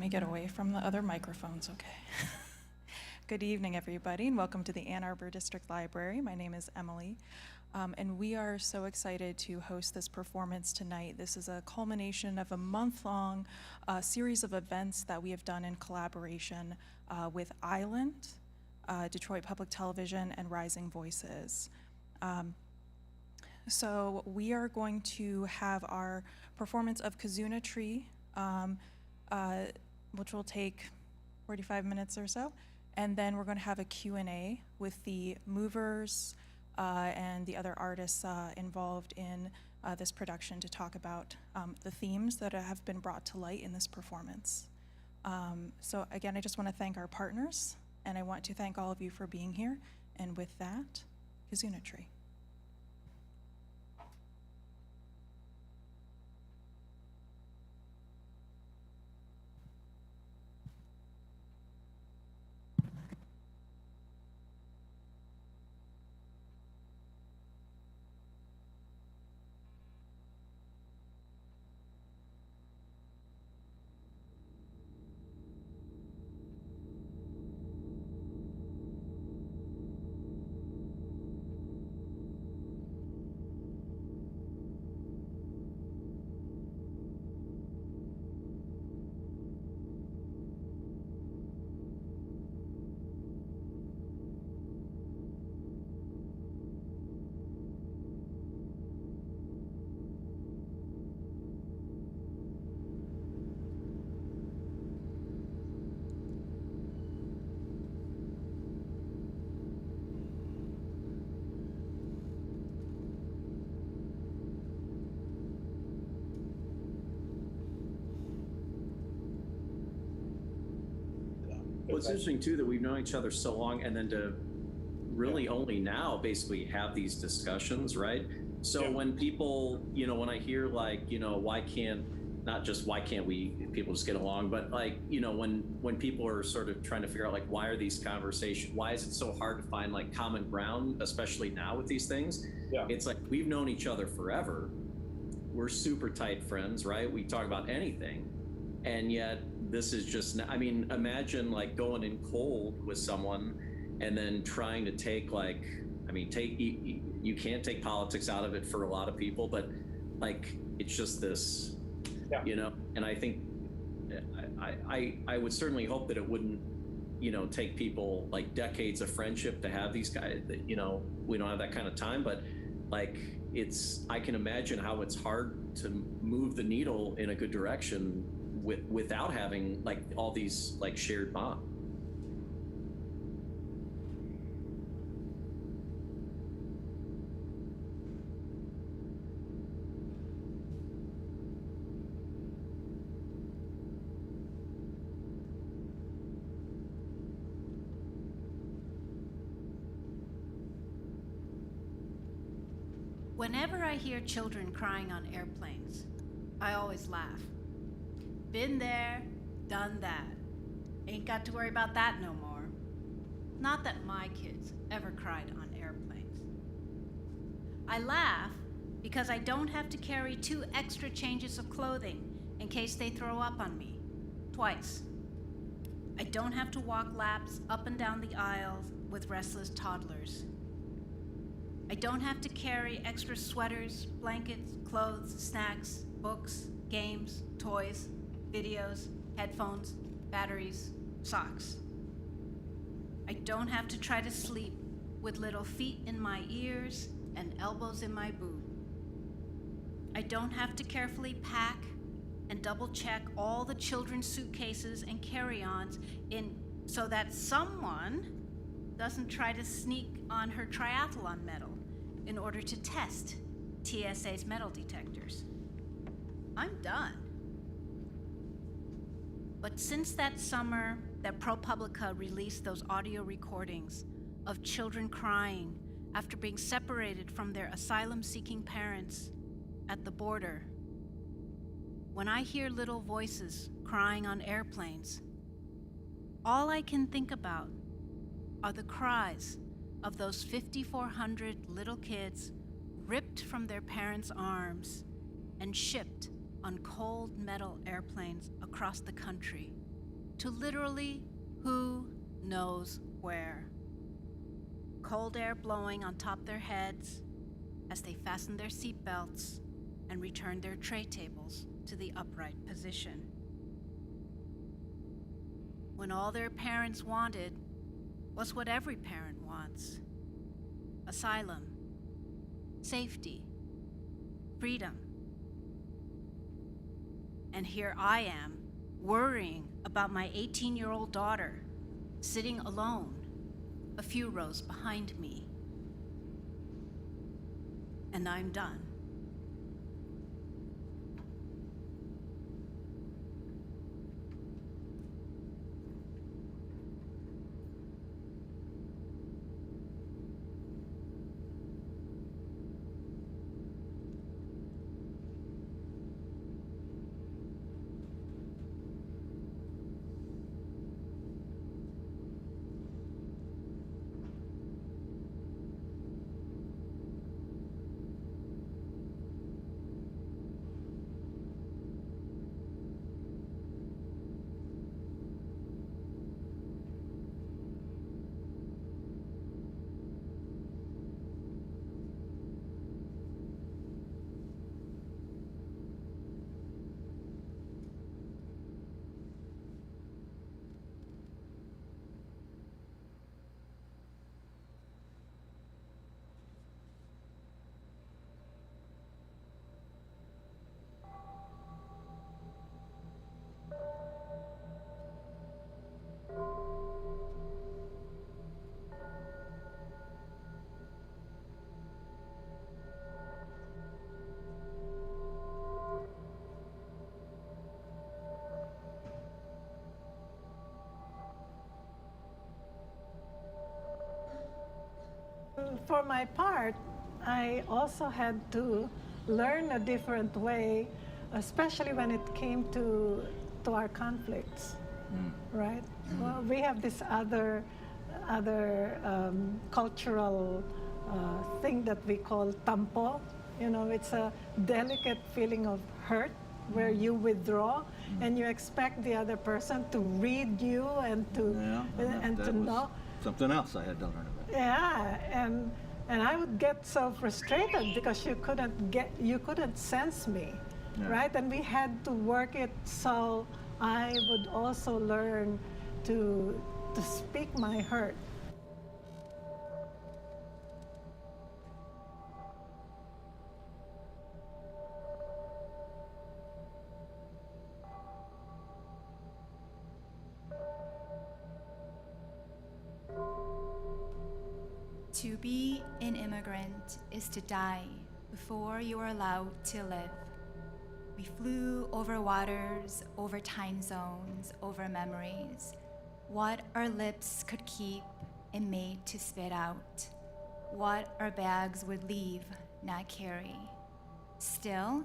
me get away from the other microphones, okay. Good evening, everybody, and welcome to the Ann Arbor District Library. My name is Emily, and we are so excited to host this performance tonight. This is a culmination of a month-long series of events that we have done in collaboration with Island, Detroit Public Television, and Rising Voices. So we are going to have our performance of Kizuna Tree, which will take 45 minutes or so. And then we're going to have a Q&A with the movers and the other artists involved in this production to talk about the themes that have been brought to light in this performance. So again, I just want to thank our partners, and I want to thank all of you for being here. And with that, Kizuna Tree. Well, it's interesting too that we've known each other so long, and then to really only now basically have these discussions, right? So when people, when I hear like, why can't people just get along, but like, when people are sort of trying to figure out like, why are these conversations, why is it so hard to find like common ground, especially now with these things? It's like we've known each other forever. We're super tight friends, right? We talk about anything. And yet this is just, imagine like going in cold with someone and then trying to take like, you can't take politics out of it for a lot of people, but like, it's just this, and I think I would certainly hope that it wouldn't, take people like decades of friendship to have these guys that, we don't have that kind of time, but like I can imagine how it's hard to move the needle in a good direction without having like all these like shared bonds. Whenever I hear children crying on airplanes, I always laugh. Been there, done that. Ain't got to worry about that no more. Not that my kids ever cried on airplanes. I laugh because I don't have to carry 2 extra changes of clothing in case they throw up on me, twice. I don't have to walk laps up and down the aisles with restless toddlers. I don't have to carry extra sweaters, blankets, clothes, snacks, books, games, toys, videos, headphones, batteries, socks. I don't have to try to sleep with little feet in my ears and elbows in my boot. I don't have to carefully pack and double check all the children's suitcases and carry-ons so that someone doesn't try to sneak on her triathlon medal in order to test TSA's metal detectors. I'm done. But since that summer that ProPublica released those audio recordings of children crying after being separated from their asylum-seeking parents at the border, when I hear little voices crying on airplanes, all I can think about are the cries of those 5,400 little kids ripped from their parents' arms and shipped on cold metal airplanes across the country to literally who knows where. Cold air blowing on top their heads as they fasten their seatbelts and return their tray tables to the upright position. When all their parents wanted was what every parent wants: asylum, safety, freedom. And here I am, worrying about my 18-year-old daughter, sitting alone, a few rows behind me. And I'm done. For my part, I also had to learn a different way, especially when it came to our conflicts, right? Well, we have this other cultural thing that we call tampo. You know, it's a delicate feeling of hurt where you withdraw and you expect the other person to read you and to know. Something else I had to learn about. Yeah, and I would get so frustrated because you couldn't sense me, right? And we had to work it so I would also learn to speak my hurt. To be an immigrant is to die before you are allowed to live. We flew over waters, over time zones, over memories, what our lips could keep and made to spit out, what our bags would leave, not carry. Still,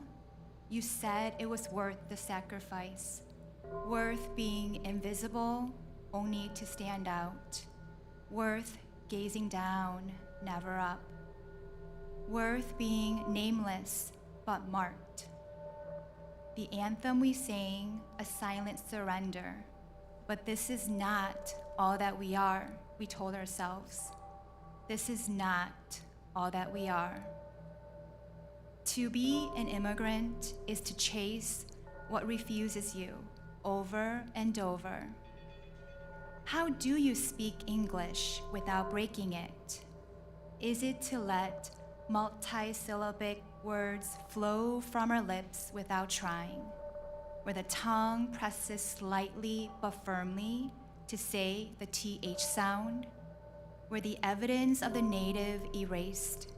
you said it was worth the sacrifice, worth being invisible, only to stand out, worth gazing down, never up, worth being nameless but marked. The anthem we sang, a silent surrender, but this is not all that we are, we told ourselves. This is not all that we are. To be an immigrant is to chase what refuses you over and over. How do you speak English without breaking it? Is it to let multisyllabic words flow from our lips without trying, where the tongue presses slightly but firmly to say the TH sound, where the evidence of the native erased?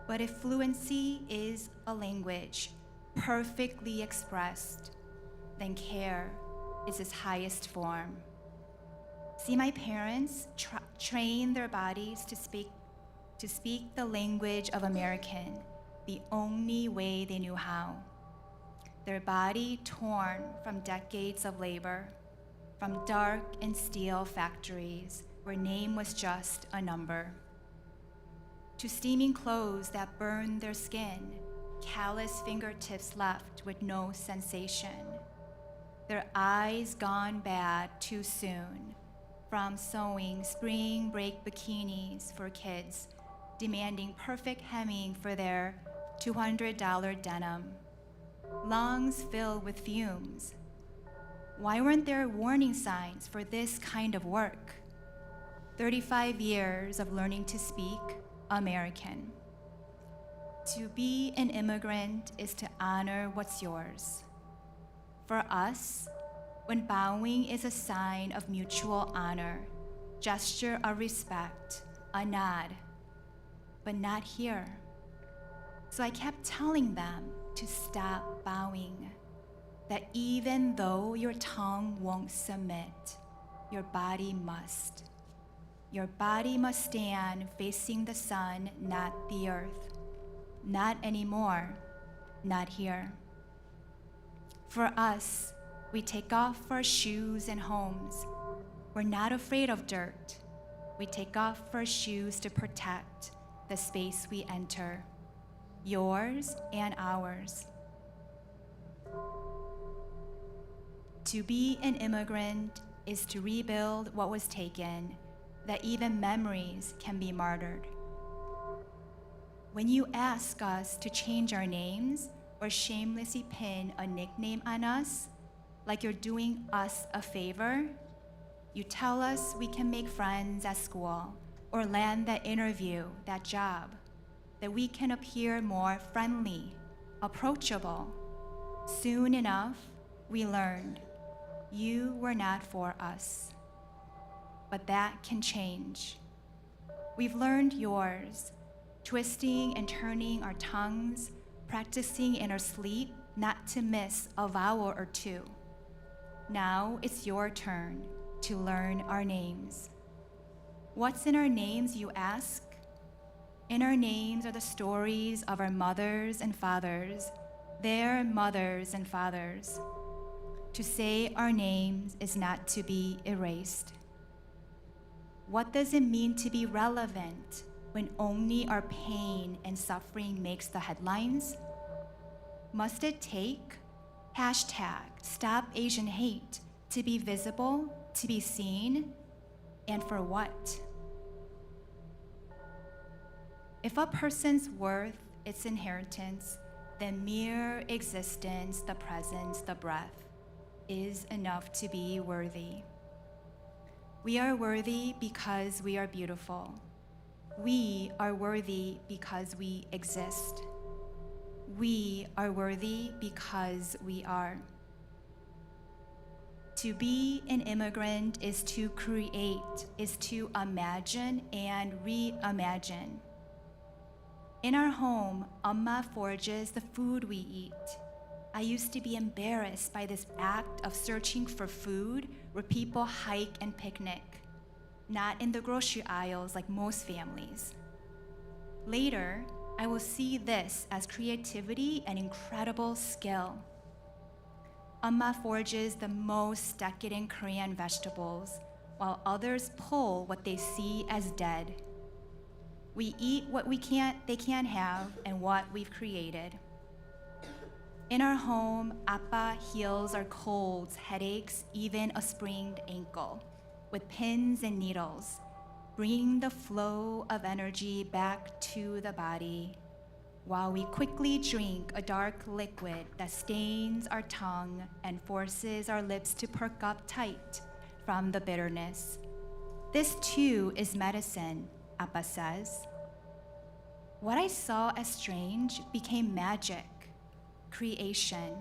But if fluency is a language perfectly expressed, then care is its highest form. See, my parents train their bodies to speak the language of American, the only way they knew how. Their body torn from decades of labor, from dark and steel factories where name was just a number, to steaming clothes that burned their skin, callous fingertips left with no sensation. their eyes gone bad too soon, from sewing spring break bikinis for kids, demanding perfect hemming for their $200 denim, lungs filled with fumes. Why weren't there warning signs for this kind of work? 35 years of learning to speak American. To be an immigrant is to honor what's yours. For us, when bowing is a sign of mutual honor, gesture of respect, a nod, but not here. So I kept telling them to stop bowing, that even though your tongue won't submit, your body must. Your body must stand facing the sun, not the earth. Not anymore, not here. For us, we take off our shoes and homes. We're not afraid of dirt. We take off our shoes to protect the space we enter, yours and ours. To be an immigrant is to rebuild what was taken, that even memories can be martyred. When you ask us to change our names or shamelessly pin a nickname on us, like you're doing us a favor, you tell us we can make friends at school or land that interview, that job, that we can appear more friendly, approachable. Soon enough, we learned you were not for us. But that can change. We've learned yours, twisting and turning our tongues, practicing in our sleep not to miss a vowel or two. Now it's your turn to learn our names. What's in our names, you ask? In our names are the stories of our mothers and fathers, their mothers and fathers. To say our names is not to be erased. What does it mean to be relevant when only our pain and suffering makes the headlines? Must it take #StopAsianHate to be visible, to be seen, and for what? If a person's worth, its inheritance, then mere existence, the presence, the breath, is enough to be worthy. We are worthy because we are beautiful. We are worthy because we exist. We are worthy because we are. To be an immigrant is to create, is to imagine and reimagine. In our home, Amma forges the food we eat. I used to be embarrassed by this act of searching for food where people hike and picnic, not in the grocery aisles like most families. Later, I will see this as creativity and incredible skill. Amma forges the most decadent Korean vegetables, while others pull what they see as dead. We eat what they can't have and what we've created. In our home, Appa heals our colds, headaches, even a sprained ankle, with pins and needles, bringing the flow of energy back to the body, while we quickly drink a dark liquid that stains our tongue and forces our lips to perk up tight from the bitterness. This too is medicine, Appa says. What I saw as strange became magic, creation.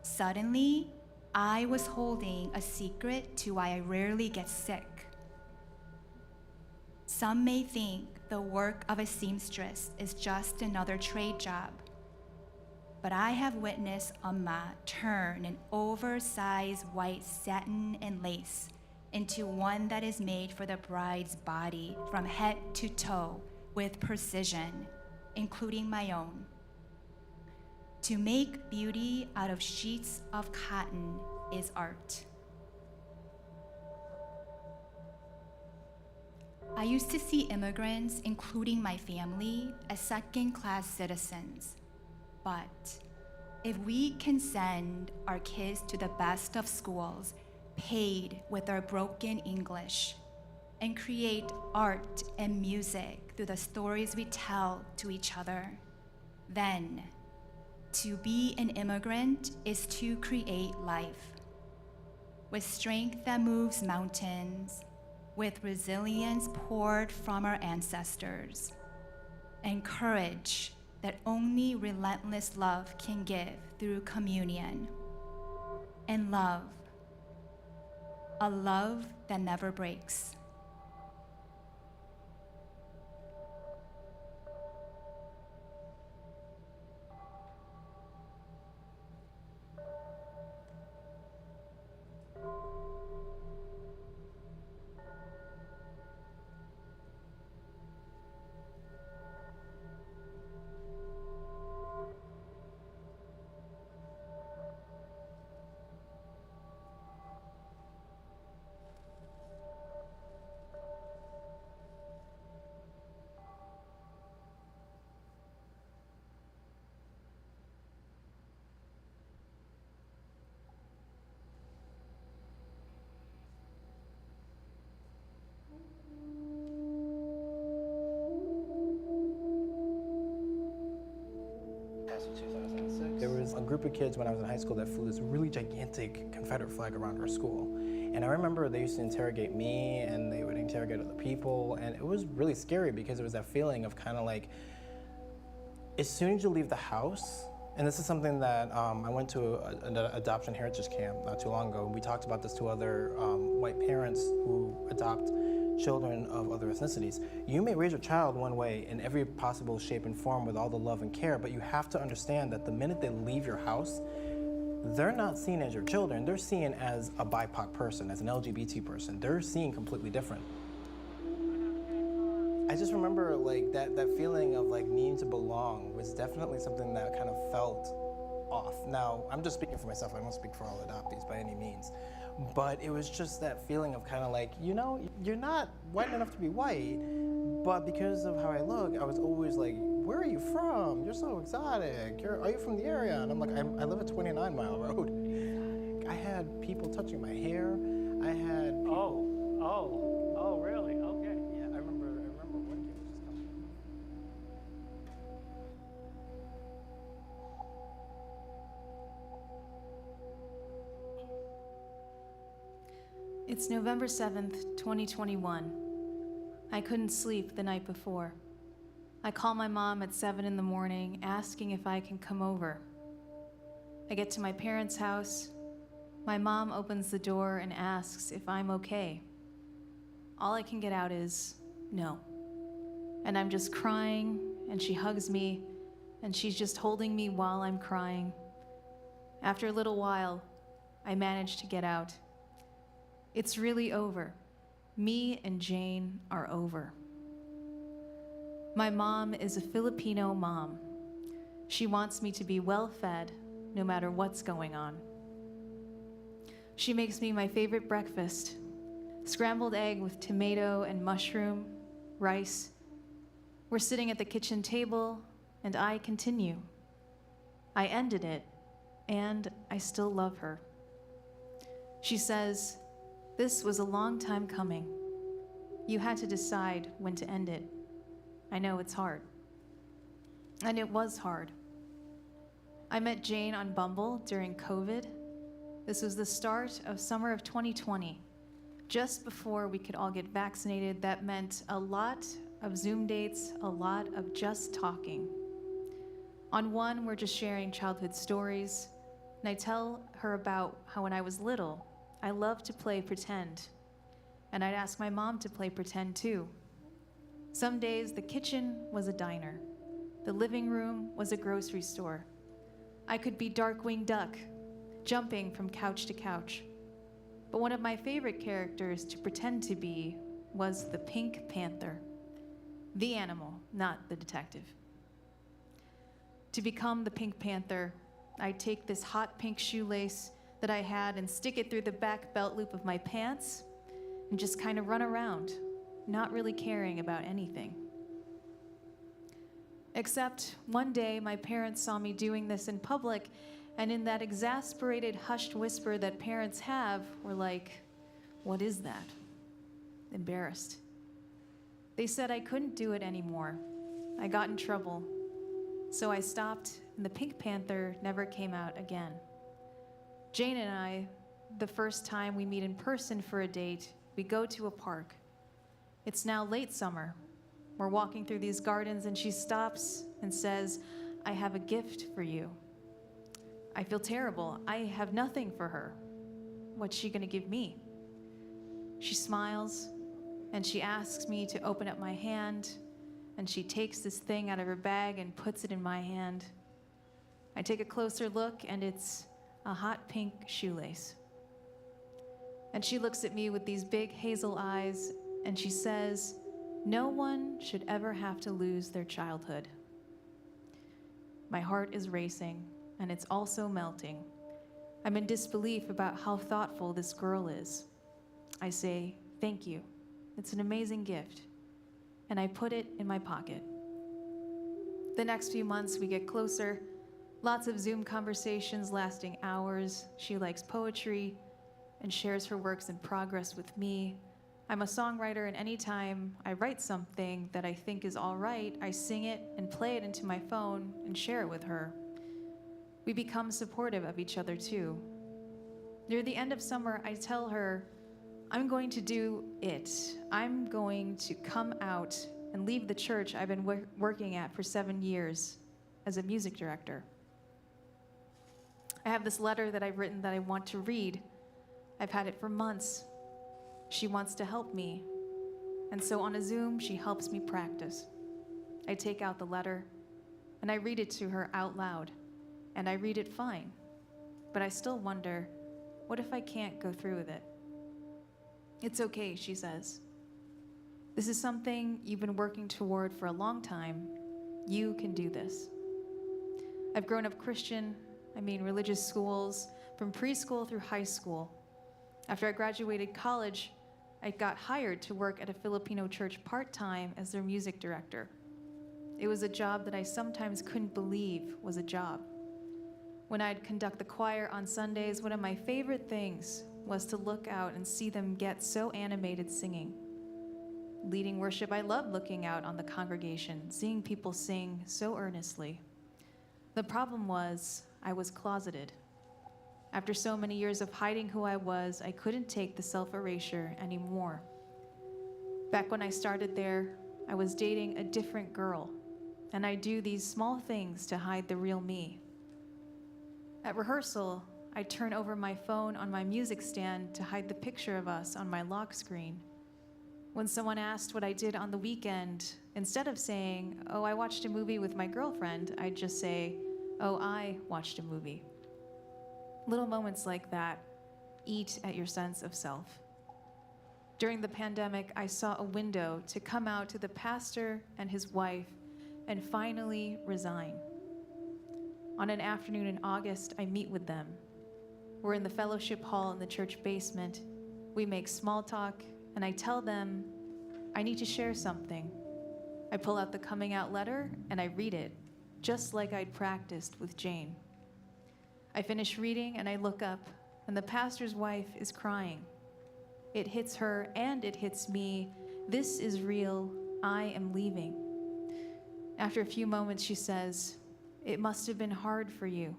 Suddenly, I was holding a secret to why I rarely get sick. Some may think the work of a seamstress is just another trade job, but I have witnessed Amma turn an oversized white satin and lace into one that is made for the bride's body from head to toe with precision, including my own. To make beauty out of sheets of cotton is art. I used to see immigrants, including my family, as second-class citizens. But If we can send our kids to the best of schools, paid with our broken English, and create art and music through the stories we tell to each other, then to be an immigrant is to create life. With strength that moves mountains, with resilience poured from our ancestors, and courage that only relentless love can give through communion. And love, a love that never breaks. There was a group of kids when I was in high school that flew this really gigantic Confederate flag around our school. And I remember they used to interrogate me and they would interrogate other people. And it was really scary because it was that feeling of kind of like, as soon as you leave the house, and this is something that I went to an adoption heritage camp not too long ago. We talked about this to other white parents who adopt children of other ethnicities. You may raise your child one way in every possible shape and form with all the love and care, but you have to understand that the minute they leave your house, they're not seen as your children. They're seen as a BIPOC person, as an LGBT person. They're seen completely different. I just remember like that feeling of like needing to belong was definitely something that kind of felt off. Now, I'm just speaking for myself. I don't speak for all adoptees by any means. But it was just that feeling of kind of like, you know, you're not white enough to be white, but because of how I look, I was always like, where are you from? You're so exotic. Are you from the area? And I'm like, I live at 29 Mile Road. I had people touching my hair. I had people... Oh, really? Okay. Yeah, I remember one kid was just coming. It's November 7th, 2021. I couldn't sleep the night before. I call my mom at 7 in the morning, asking if I can come over. I get to my parents' house. My mom opens the door and asks if I'm okay. All I can get out is no. And I'm just crying, and she hugs me, and she's just holding me while I'm crying. After a little while, I manage to get out. It's really over. Me and Jane are over. My mom is a Filipino mom. She wants me to be well-fed no matter what's going on. She makes me my favorite breakfast, scrambled egg with tomato and mushroom, rice. We're sitting at the kitchen table, and I continue. I ended it, and I still love her. She says, "This was a long time coming. You had to decide when to end it. I know it's hard." And it was hard. I met Jane on Bumble during COVID. This was the start of summer of 2020. Just before we could all get vaccinated, that meant a lot of Zoom dates, a lot of just talking. On one, we're just sharing childhood stories, and I tell her about how when I was little, I loved to play pretend, and I'd ask my mom to play pretend too. Some days, the kitchen was a diner. The living room was a grocery store. I could be Darkwing Duck, jumping from couch to couch. But one of my favorite characters to pretend to be was the Pink Panther. The animal, not the detective. To become the Pink Panther, I'd take this hot pink shoelace that I had and stick it through the back belt loop of my pants and just kind of run around, not really caring about anything. Except one day my parents saw me doing this in public, and in that exasperated, hushed whisper that parents have, were like, "What is that?" Embarrassed. They said I couldn't do it anymore. I got in trouble. So I stopped, and the Pink Panther never came out again. Jane and I, the first time we meet in person for a date, we go to a park. It's now late summer. We're walking through these gardens, and she stops and says, "I have a gift for you." I feel terrible. I have nothing for her. What's she gonna give me? She smiles, and she asks me to open up my hand, and she takes this thing out of her bag and puts it in my hand. I take a closer look, and it's a hot pink shoelace. And she looks at me with these big hazel eyes, and she says, "No one should ever have to lose their childhood." My heart is racing, and it's also melting. I'm in disbelief about how thoughtful this girl is. I say, "Thank you. It's an amazing gift." And I put it in my pocket. The next few months, we get closer. Lots of Zoom conversations lasting hours. She likes poetry and shares her works in progress with me. I'm a songwriter, and anytime I write something that I think is all right, I sing it and play it into my phone and share it with her. We become supportive of each other too. Near the end of summer, I tell her, I'm going to do it. I'm going to come out and leave the church I've been working at for 7 years as a music director. I have this letter that I've written that I want to read. I've had it for months. She wants to help me. And so on a Zoom, she helps me practice. I take out the letter and I read it to her out loud. And I read it fine. But I still wonder, what if I can't go through with it? It's okay, she says. This is something you've been working toward for a long time. You can do this. I've grown up Christian, religious schools, from preschool through high school. After I graduated college, I got hired to work at a Filipino church part-time as their music director. It was a job that I sometimes couldn't believe was a job. When I'd conduct the choir on Sundays, one of my favorite things was to look out and see them get so animated singing. Leading worship, I loved looking out on the congregation, seeing people sing so earnestly. The problem was, I was closeted. After so many years of hiding who I was, I couldn't take the self-erasure anymore. Back when I started there, I was dating a different girl, and I do these small things to hide the real me. At rehearsal, I'd turn over my phone on my music stand to hide the picture of us on my lock screen. When someone asked what I did on the weekend, instead of saying, "Oh, I watched a movie with my girlfriend," I'd just say, "Oh, I watched a movie." Little moments like that eat at your sense of self. During the pandemic, I saw a window to come out to the pastor and his wife and finally resign. On an afternoon in August, I meet with them. We're in the fellowship hall in the church basement. We make small talk, and I tell them, I need to share something. I pull out the coming out letter, and I read it, just like I'd practiced with Jane. I finish reading, and I look up, and the pastor's wife is crying. It hits her, and it hits me. This is real. I am leaving. After a few moments, she says, "It must have been hard for you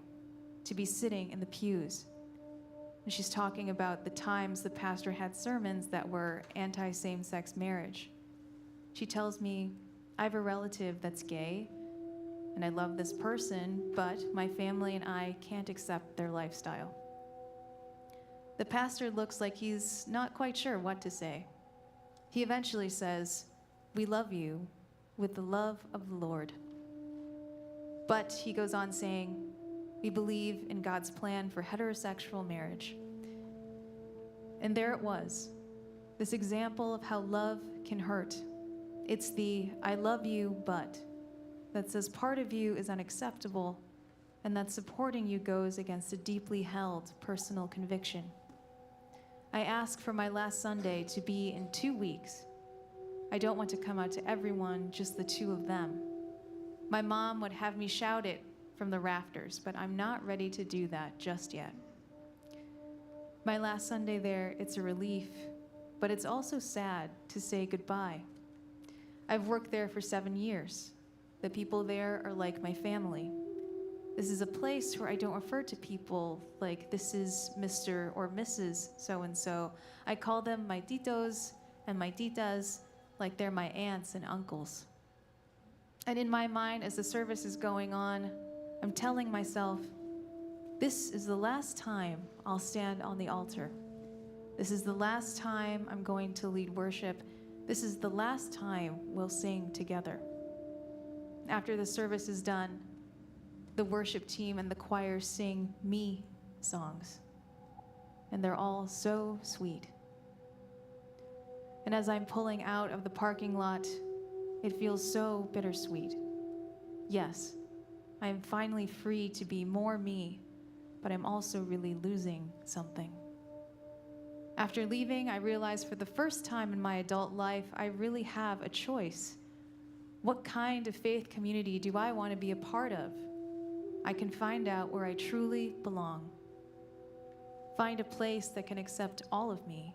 to be sitting in the pews." And she's talking about the times the pastor had sermons that were anti-same-sex marriage. She tells me, "I have a relative that's gay, and I love this person, but my family and I can't accept their lifestyle." The pastor looks like he's not quite sure what to say. He eventually says, "We love you with the love of the Lord." But he goes on saying, "We believe in God's plan for heterosexual marriage." And there it was, this example of how love can hurt. It's the "I love you, but" that says part of you is unacceptable, and that supporting you goes against a deeply held personal conviction. I ask for my last Sunday to be in 2 weeks. I don't want to come out to everyone, just the two of them. My mom would have me shout it from the rafters, but I'm not ready to do that just yet. My last Sunday there, it's a relief, but it's also sad to say goodbye. I've worked there for 7 years. The people there are like my family. This is a place where I don't refer to people like this is Mr. or Mrs. so-and-so. I call them my titos and my titas like they're my aunts and uncles. And in my mind, as the service is going on, I'm telling myself, this is the last time I'll stand on the altar. This is the last time I'm going to lead worship. This is the last time we'll sing together. After the service is done, the worship team and the choir sing me songs. And they're all so sweet. And as I'm pulling out of the parking lot, it feels so bittersweet. Yes, I am finally free to be more me, but I'm also really losing something. After leaving, I realized for the first time in my adult life, I really have a choice. What kind of faith community do I want to be a part of? I can find out where I truly belong. Find a place that can accept all of me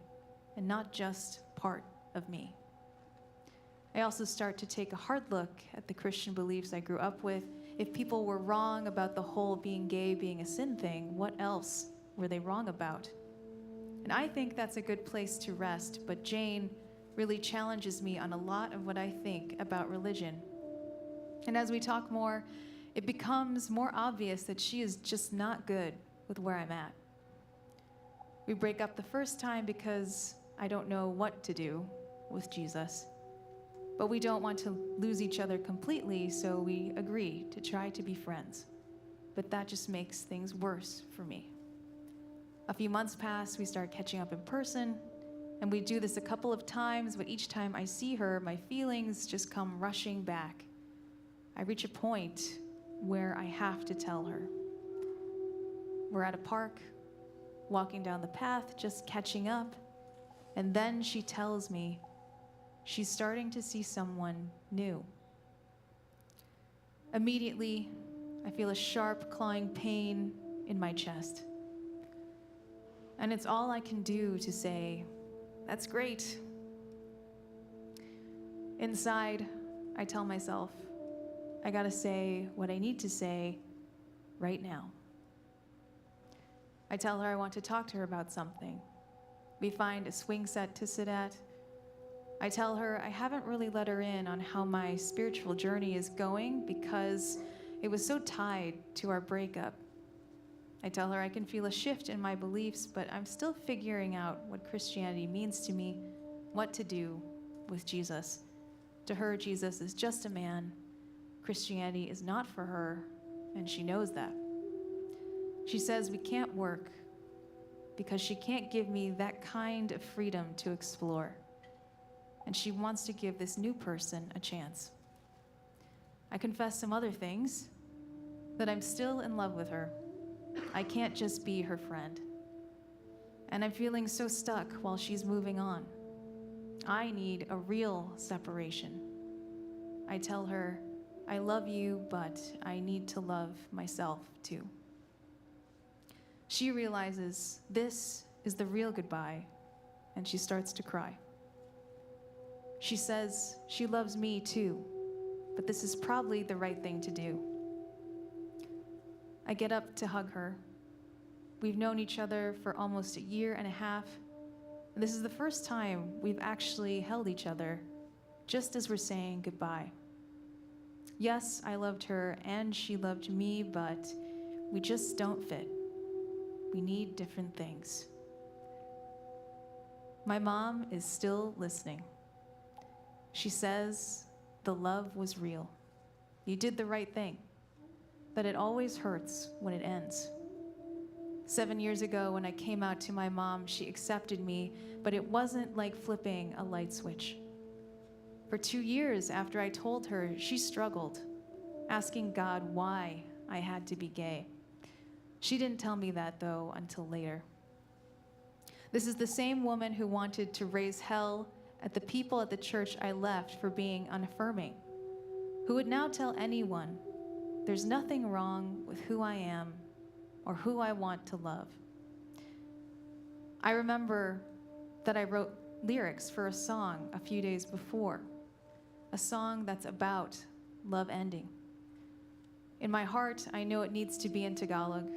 and not just part of me. I also start to take a hard look at the Christian beliefs I grew up with. If people were wrong about the whole being gay being a sin thing, what else were they wrong about? And I think that's a good place to rest, but Jane really challenges me on a lot of what I think about religion. And as we talk more, it becomes more obvious that she is just not good with where I'm at. We break up the first time because I don't know what to do with Jesus. But we don't want to lose each other completely, so we agree to try to be friends. But that just makes things worse for me. A few months pass, we start catching up in person, and we do this a couple of times, but each time I see her, my feelings just come rushing back. I reach a point where I have to tell her. We're at a park, walking down the path, just catching up, and then she tells me she's starting to see someone new. Immediately, I feel a sharp, clawing pain in my chest. And it's all I can do to say, "That's great." Inside, I tell myself, I gotta say what I need to say right now. I tell her I want to talk to her about something. We find a swing set to sit at. I tell her I haven't really let her in on how my spiritual journey is going because it was so tied to our breakup. I tell her I can feel a shift in my beliefs, but I'm still figuring out what Christianity means to me, what to do with Jesus. To her, Jesus is just a man. Christianity is not for her, and she knows that. She says we can't work because she can't give me that kind of freedom to explore. And she wants to give this new person a chance. I confess some other things, that I'm still in love with her. I can't just be her friend. And I'm feeling so stuck while she's moving on. I need a real separation. I tell her, I love you, but I need to love myself too. She realizes this is the real goodbye, and she starts to cry. She says she loves me too, but this is probably the right thing to do. I get up to hug her. We've known each other for almost a year and a half, and this is the first time we've actually held each other, just as we're saying goodbye. Yes, I loved her and she loved me, but we just don't fit. We need different things. My mom is still listening. She says the love was real. You did the right thing, that it always hurts when it ends. 7 years ago, when I came out to my mom, she accepted me, but it wasn't like flipping a light switch. For 2 years after I told her, she struggled, asking God why I had to be gay. She didn't tell me that, though, until later. This is the same woman who wanted to raise hell at the people at the church I left for being unaffirming, who would now tell anyone there's nothing wrong with who I am or who I want to love. I remember that I wrote lyrics for a song a few days before, a song that's about love ending. In my heart, I know it needs to be in Tagalog,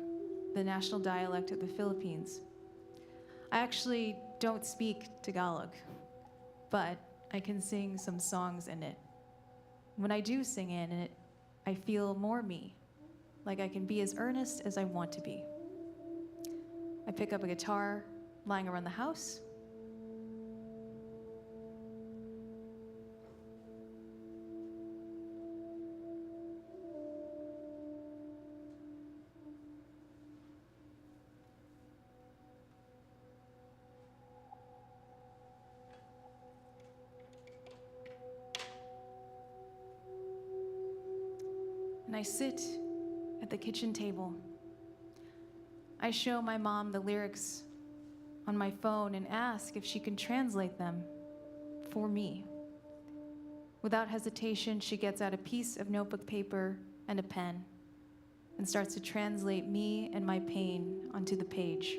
the national dialect of the Philippines. I actually don't speak Tagalog, but I can sing some songs in it. When I do sing in it, I feel more me, like I can be as earnest as I want to be. I pick up a guitar lying around the house. And I sit at the kitchen table. I show my mom the lyrics on my phone and ask if she can translate them for me. Without hesitation, she gets out a piece of notebook paper and a pen and starts to translate me and my pain onto the page.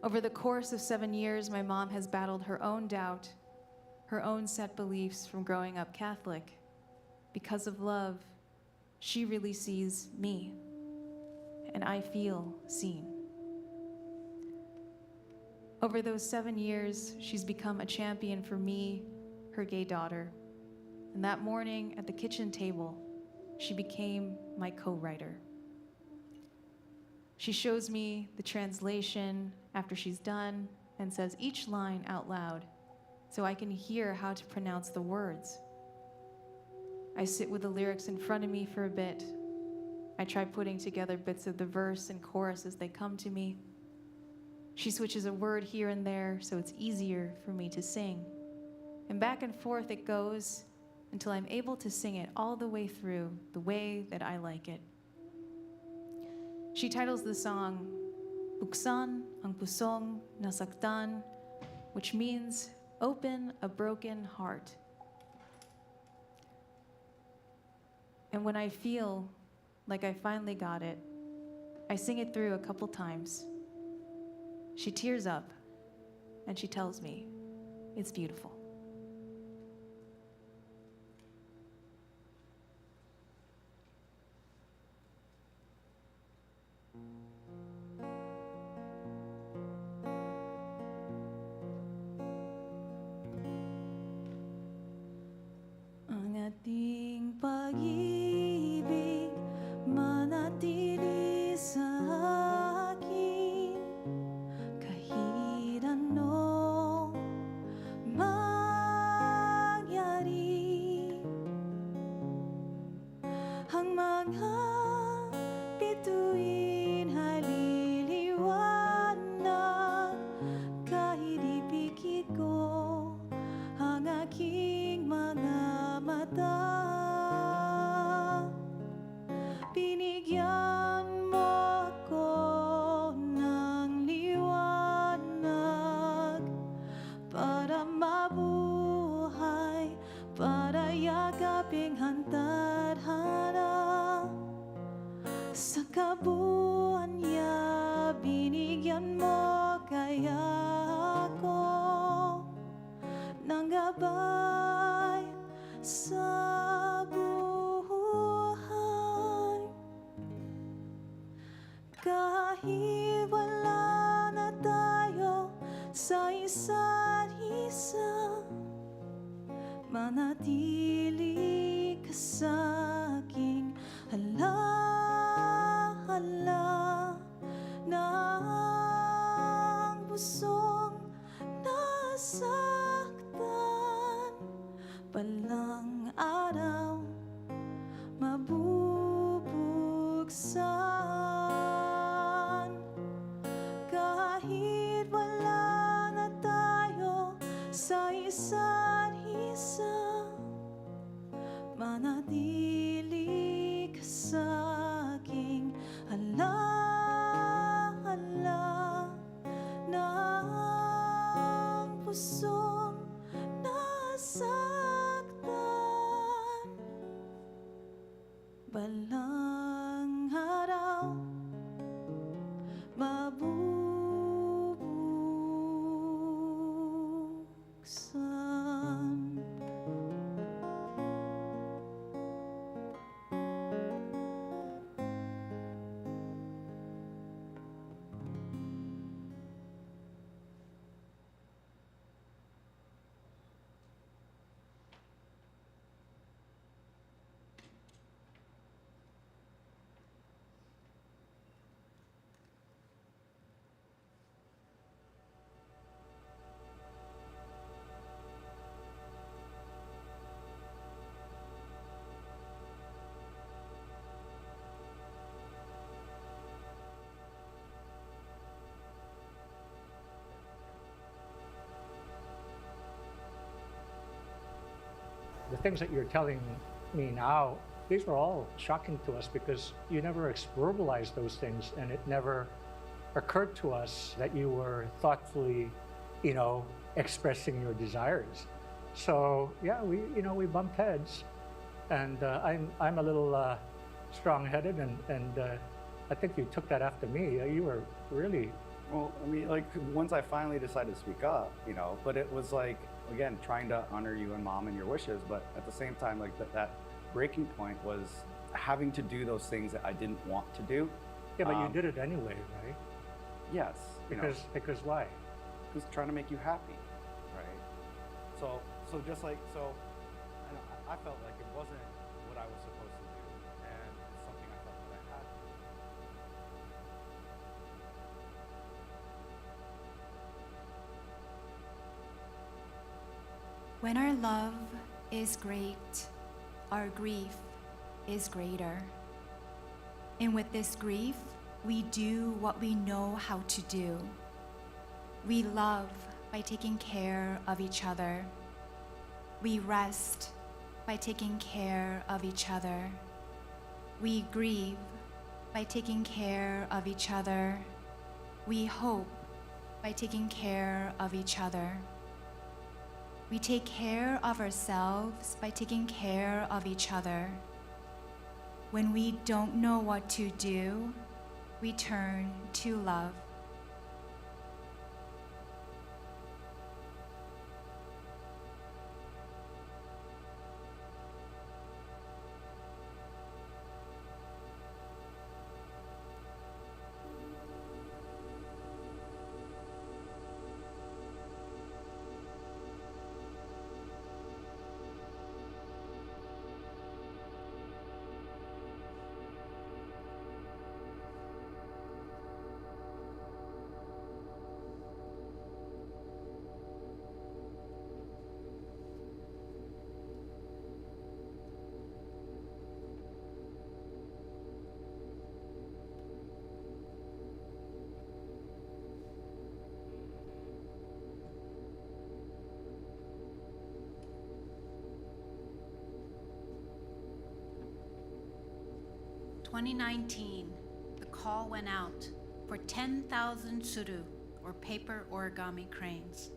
Over the course of 7 years, my mom has battled her own doubt, her own set beliefs from growing up Catholic. Because of love, she really sees me, and I feel seen. Over those 7 years, she's become a champion for me, her gay daughter. And that morning at the kitchen table, she became my co-writer. She shows me the translation after she's done and says each line out loud so I can hear how to pronounce the words. I sit with the lyrics in front of me for a bit. I try putting together bits of the verse and chorus as they come to me. She switches a word here and there so it's easier for me to sing. And back and forth it goes until I'm able to sing it all the way through the way that I like it. She titles the song Buksan ang pusong nasaktan, which means open a broken heart. And when I feel like I finally got it, I sing it through a couple times. She tears up and she tells me it's beautiful. Ang ating pag-ibig manatili sa akin kahit anong mangyari. Ang mga bituin ay liliwanag kahit ipikit ko ang aking mga mata. Binigyan mo ako ng liwanag para mabuhay, para yakaping hantadhana. Sa kabuuan niya, binigyan mo kaya ako ng gabay sa buhay. Kahit wala na tayo sa isa't isa, manatili ka sa aking hala-hala na ang pusong nasaktan. Balang araw mabubuksan. Kahit wala na tayo sa isa't isa, manatili things that you're telling me now, these were all shocking to us because you never verbalized those things, and it never occurred to us that you were thoughtfully, expressing your desires. So yeah, we bumped heads, and I'm a little strong-headed, and I think you took that after me. You were really. Well, I mean, like, once I finally decided to speak up, but it was like, again, trying to honor you and Mom and your wishes, but at the same time, like, that breaking point was having to do those things that I didn't want to do. Yeah, but you did it anyway, right? Yes. Because why? Because trying to make you happy, right? So I felt like it wasn't what I was supposed to do, and it's something I felt that I had to do. When our love is great, our grief is greater. And with this grief, we do what we know how to do. We love by taking care of each other. We rest by taking care of each other. We grieve by taking care of each other. We hope by taking care of each other. We take care of ourselves by taking care of each other. When we don't know what to do, we turn to love. In 2019, the call went out for 10,000 suru, or paper origami cranes.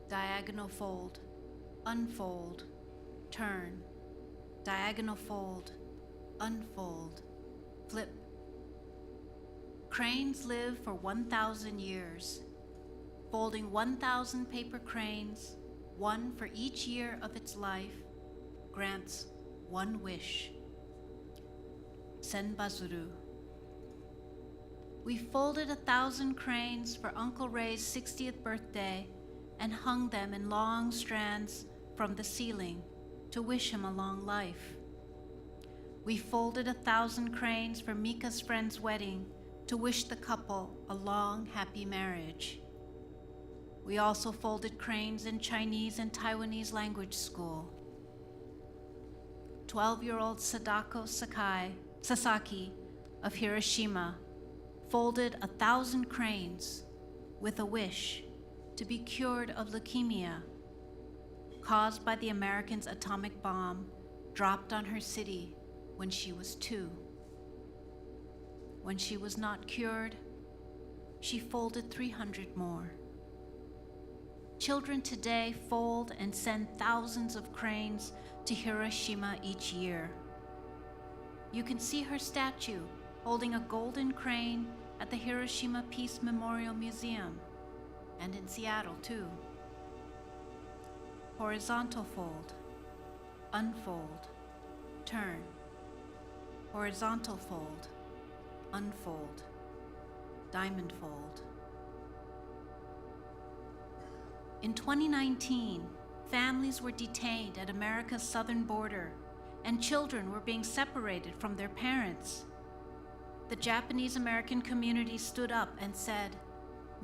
Diagonal fold, unfold, turn, diagonal fold, unfold, flip. Cranes live for 1,000 years, folding 1,000 paper cranes, one for each year of its life, grants one wish. Senbazuru. We folded 1,000 cranes for Uncle Ray's 60th birthday and hung them in long strands from the ceiling to wish him a long life. We folded 1,000 cranes for Mika's friend's wedding to wish the couple a long, happy marriage. We also folded cranes in Chinese and Taiwanese language school. 12-year-old Sadako Sasaki of Hiroshima folded 1,000 cranes with a wish to be cured of leukemia caused by the Americans' atomic bomb dropped on her city when she was 2. When she was not cured, she folded 300 more. Children today fold and send thousands of cranes to Hiroshima each year. You can see her statue holding a golden crane at the Hiroshima Peace Memorial Museum, and in Seattle too. Horizontal fold, unfold, turn. Horizontal fold, unfold, diamond fold. In 2019, families were detained at America's southern border, and children were being separated from their parents. The Japanese American community stood up and said,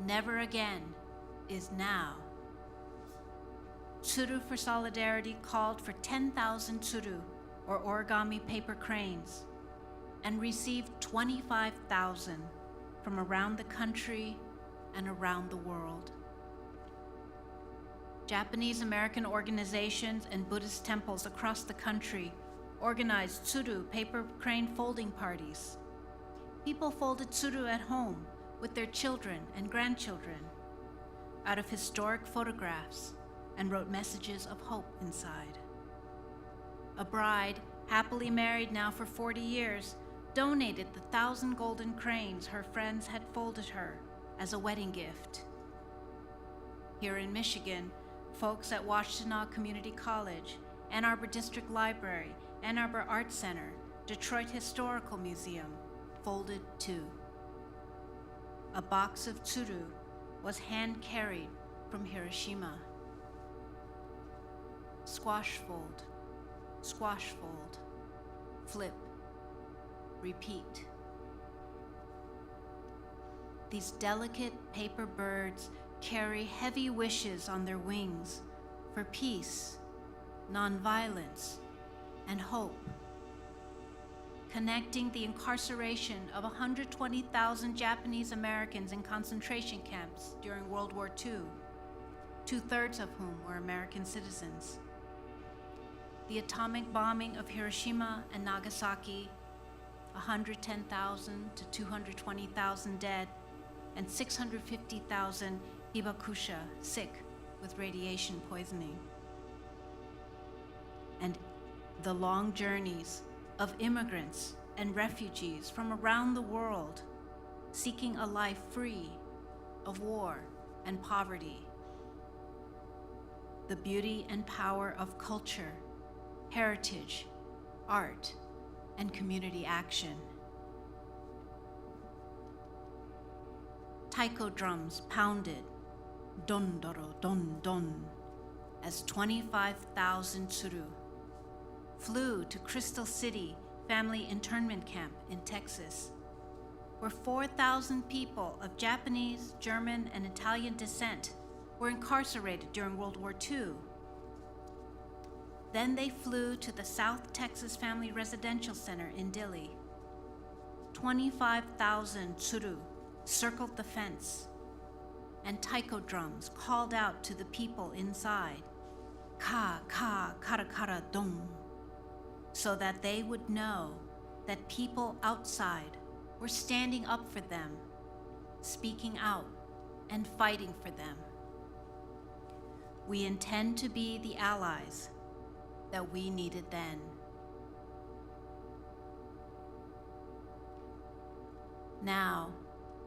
"Never again is now." Tsuru for Solidarity called for 10,000 tsuru, or origami paper cranes, and received 25,000 from around the country and around the world. Japanese American organizations and Buddhist temples across the country organized tsuru paper crane folding parties. People folded tsuru at home with their children and grandchildren out of historic photographs and wrote messages of hope inside. A bride, happily married now for 40 years, donated the 1,000 golden cranes her friends had folded her as a wedding gift. Here in Michigan, folks at Washtenaw Community College, Ann Arbor District Library, Ann Arbor Art Center, Detroit Historical Museum folded too. A box of tsuru was hand-carried from Hiroshima. Squash fold, flip, repeat. These delicate paper birds carry heavy wishes on their wings for peace, nonviolence, and hope, connecting the incarceration of 120,000 Japanese Americans in concentration camps during World War II, 2/3 of whom were American citizens. The atomic bombing of Hiroshima and Nagasaki, 110,000 to 220,000 dead, and 650,000 hibakusha sick with radiation poisoning. And the long journeys of immigrants and refugees from around the world seeking a life free of war and poverty. The beauty and power of culture, heritage, art, and community action. Taiko drums pounded, don doro don don, as 25,000 tsuru flew to Crystal City Family Internment Camp in Texas, where 4,000 people of Japanese, German, and Italian descent were incarcerated during World War II. Then they flew to the South Texas Family Residential Center in Dilley. 25,000 tsuru circled the fence, and taiko drums called out to the people inside, ka ka kara kara don, so that they would know that people outside were standing up for them, speaking out, and fighting for them. We intend to be the allies that we needed then. Now,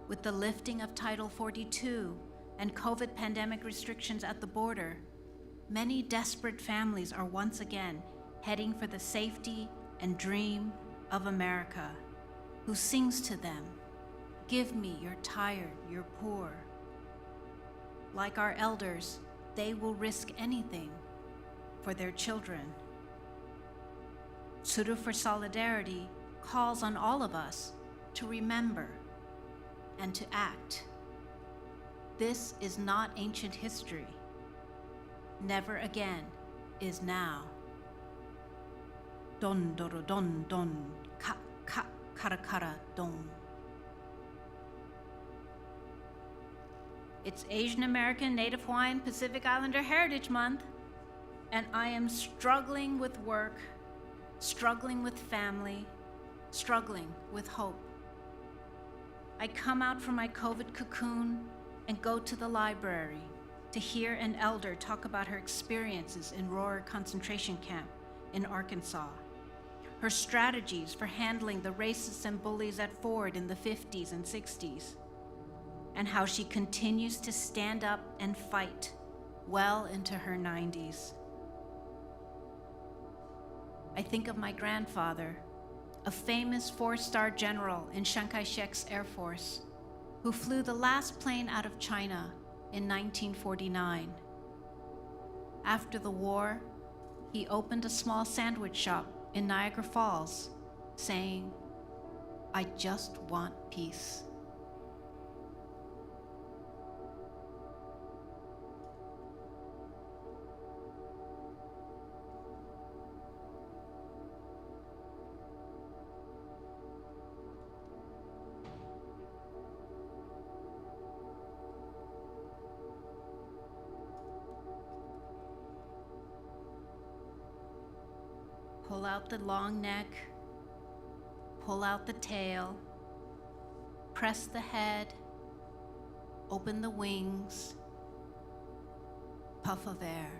with the lifting of Title 42 and COVID pandemic restrictions at the border, many desperate families are once again heading for the safety and dream of America, who sings to them, "Give me, you're tired, you're poor." Like our elders, they will risk anything for their children. Tsuru for Solidarity calls on all of us to remember and to act. This is not ancient history. Never again is now. Don doro don don, ka ka kara kara don. It's Asian American, Native Hawaiian, Pacific Islander Heritage Month, and I am struggling with work, struggling with family, struggling with hope. I come out from my COVID cocoon and go to the library to hear an elder talk about her experiences in Rohr concentration camp in Arkansas, her strategies for handling the racists and bullies at Ford in the 50s and 60s, and how she continues to stand up and fight well into her 90s. I think of my grandfather, a famous 4-star general in Chiang Kai-shek's Air Force, who flew the last plane out of China in 1949. After the war, he opened a small sandwich shop in Niagara Falls, saying, "I just want peace." Pull out the long neck, pull out the tail, press the head, open the wings, puff of air.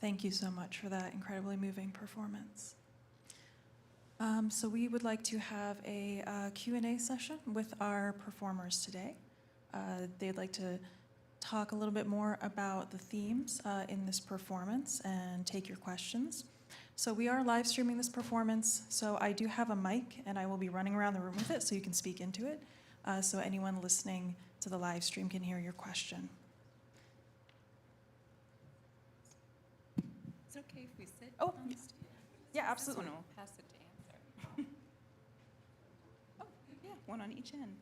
Thank you so much for that incredibly moving performance. So we would like to have a Q&A session with our performers today. They'd like to talk a little bit more about the themes in this performance and take your questions. So we are live streaming this performance, so I do have a mic and I will be running around the room with it so you can speak into it, so anyone listening to the live stream can hear your question. Is it okay if we sit? Oh, on yeah. stage? Yeah, absolutely. This one will pass it to answer. Oh, yeah, one on each end.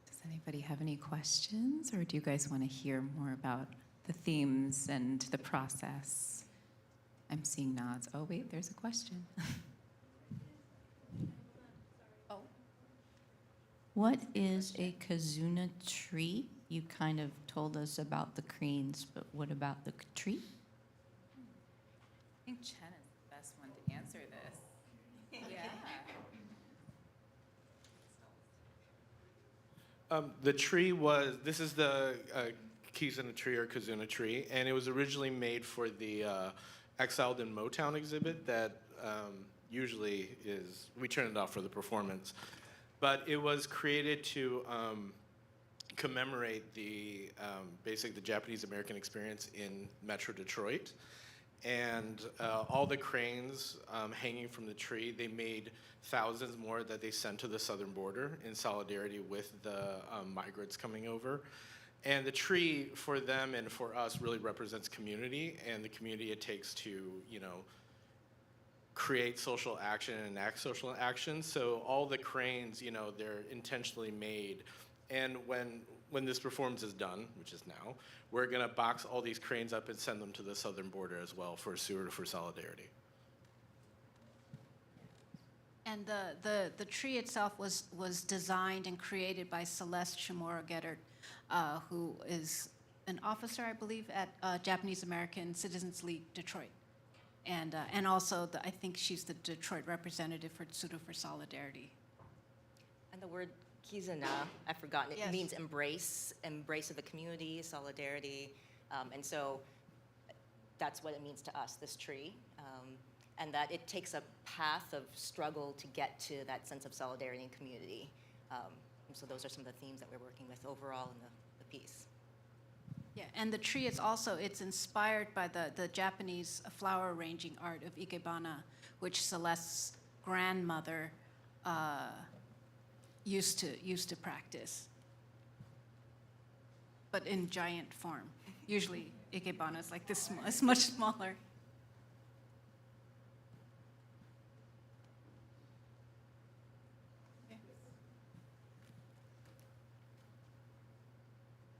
Does anybody have any questions, or do you guys want to hear more about the themes and the process? I'm seeing nods. Oh, wait, there's a question. Oh. What is a Kizuna tree? You kind of told us about the cranes, but what about the tree? I think Chen is the best one to answer this. Yeah. The tree was, this is the Kizuna Tree or Kizuna Tree, and it was originally made for the Exiled in Motown exhibit that usually is, we turn it off for the performance. But it was created to commemorate the, basically the Japanese American experience in Metro Detroit. And all the cranes hanging from the tree, they made thousands more that they sent to the southern border in solidarity with the migrants coming over. And the tree for them and for us really represents community and the community it takes to, you know, create social action and enact social action. So all the cranes, you know, they're intentionally made. And when this performance is done, which is now, we're gonna box all these cranes up and send them to the southern border as well for solidarity. And the tree itself was designed and created by Celeste Shimoura Goedert, who is an officer, I believe, at Japanese American Citizens League Detroit. And also, I think she's the Detroit representative for Tsudo for Solidarity. And the word Kizuna, I've forgotten, it Yes. means embrace of the community, solidarity. And so that's what it means to us, this tree. And that it takes a path of struggle to get to that sense of solidarity and community. And so those are some of the themes that we're working with overall in the piece. Yeah, and the tree is also, it's inspired by the Japanese flower arranging art of Ikebana, which Celeste's grandmother used to practice, but in giant form. Usually Ikebana is like this, it's much smaller.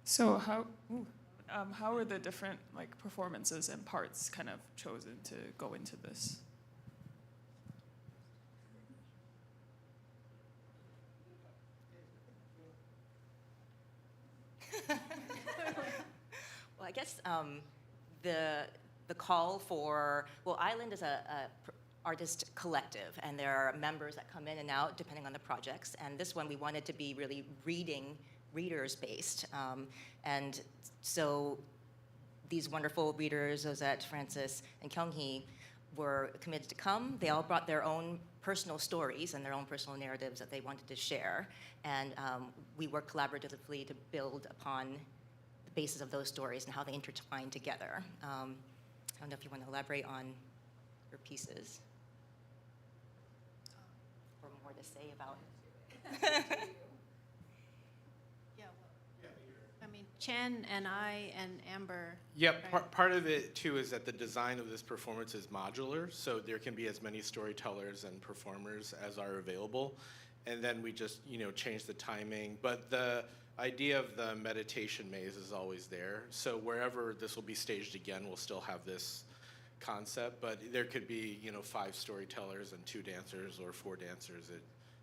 So how are the different like performances and parts kind of chosen to go into this? Well, I guess the the call for, well, Island is a artist collective, and there are members that come in and out depending on the projects. And this one we wanted to be really readers based. And so these wonderful readers, Zosette, Francis, and Kyung-hee, were committed to come. They all brought their own personal stories and their own personal narratives that they wanted to share. And we worked collaboratively to build upon the basis of those stories and how they intertwine together. I don't know if you want to elaborate on your pieces. Or more to say about it. I mean, Chen and I and Amber. Yeah, right? part of it too is that the design of this performance is modular, so there can be as many storytellers and performers as are available, and then we just change the timing. But the idea of the meditation maze is always there, so wherever this will be staged again, we'll still have this concept. But there could be 5 storytellers and 2 dancers or 4 dancers.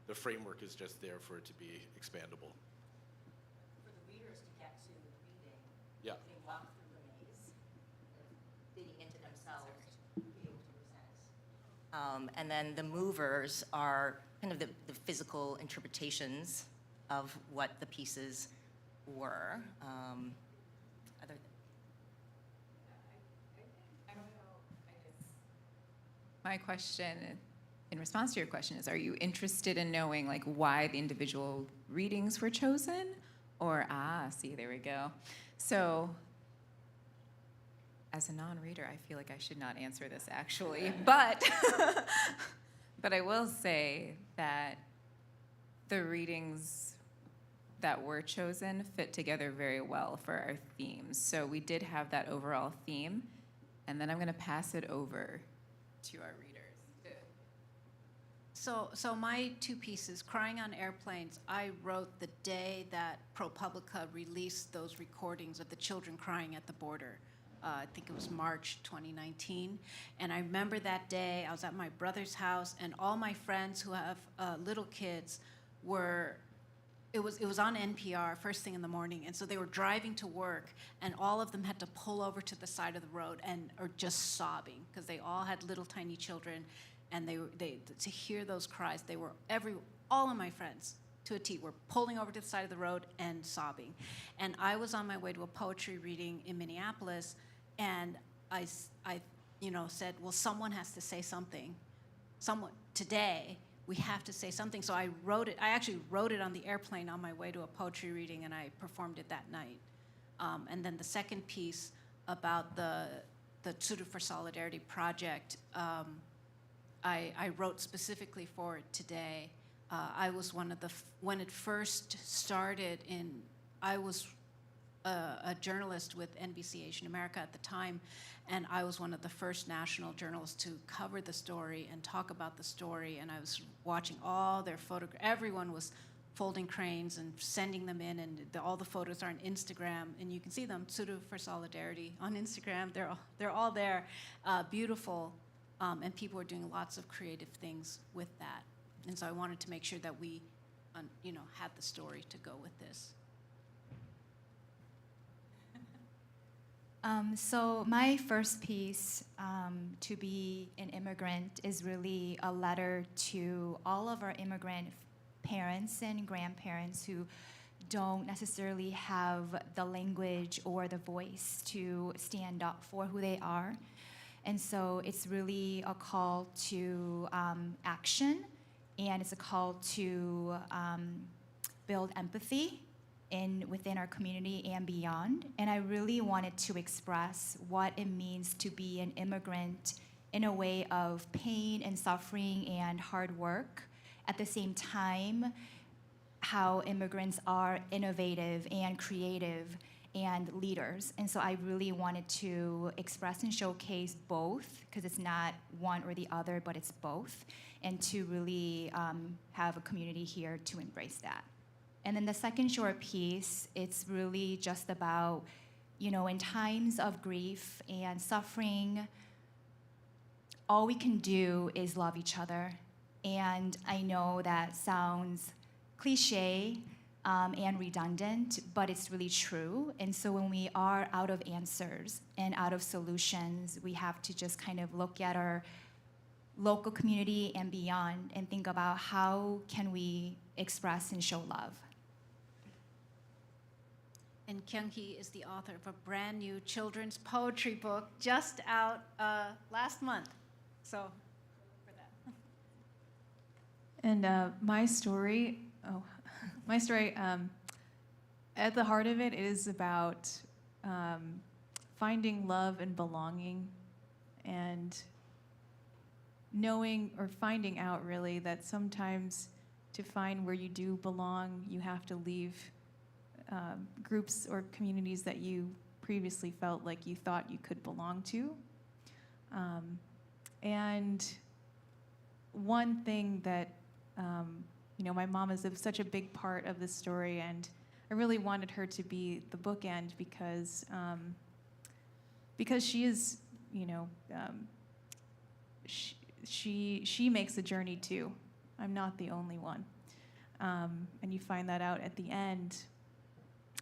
The framework is just there for it to be expandable. For the readers to get to reading, Yeah. they walk through the maze, digging into themselves to be able to present. And then the movers are kind of the physical interpretations of what the pieces were. Other My question, in response to your question, is: are you interested in knowing like why the individual readings were chosen? Or see, there we go. So, as a non-reader, I feel like I should not answer this actually, but but I will say that the readings that were chosen fit together very well for our themes. So we did have that overall theme, and then I'm going to pass it over to our readers. So my 2 pieces, Crying on Airplanes, I wrote the day that ProPublica released those recordings of the children crying at the border. I think it was March 2019. And I remember that day, I was at my brother's house, and all my friends who have little kids it was on NPR first thing in the morning, and so they were driving to work, and all of them had to pull over to the side of the road and are just sobbing because they all had little tiny children, and they to hear those cries, they were all of my friends to a T were pulling over to the side of the road and sobbing. And I was on my way to a poetry reading in Minneapolis, and I said, well, someone has to say something. Someone today. We have to say something. So I wrote it. I actually wrote it on the airplane on my way to a poetry reading, and I performed it that night. And then the second piece about the Tsuru for Solidarity project, I wrote specifically for it today. I was one of when it first started I was a journalist with NBC Asian America at the time, and I was one of the first national journalists to cover the story and talk about the story, and I was watching all their photographs. Everyone was folding cranes and sending them in, and all the photos are on Instagram, and you can see them, Tsuru for Solidarity on Instagram. They're all there, beautiful, and people are doing lots of creative things with that. And so I wanted to make sure that we, had the story to go with this. So my first piece, To Be an Immigrant, is really a letter to all of our immigrant parents and grandparents who don't necessarily have the language or the voice to stand up for who they are. And so it's really a call to action, and it's a call to build empathy within our community and beyond. And I really wanted to express what it means to be an immigrant in a way of pain and suffering and hard work. At the same time, how immigrants are innovative and creative and leaders. And so I really wanted to express and showcase both, because it's not one or the other, but it's both, and to really have a community here to embrace that. And then the second short piece, it's really just about, in times of grief and suffering, all we can do is love each other. And I know that sounds cliche, and redundant, but it's really true. And so when we are out of answers and out of solutions, we have to just kind of look at our local community and beyond and think about how can we express and show love. And Kyung-hee is the author of a brand new children's poetry book just out last month. So, for that. And my story, at the heart of it is about finding love and belonging, and knowing or finding out really that sometimes to find where you do belong, you have to leave groups or communities that you previously felt like you thought you could belong to. And one thing that, my mom is such a big part of this story, and I really wanted her to be the bookend because she is, she makes a journey too. I'm not the only one. And you find that out at the end.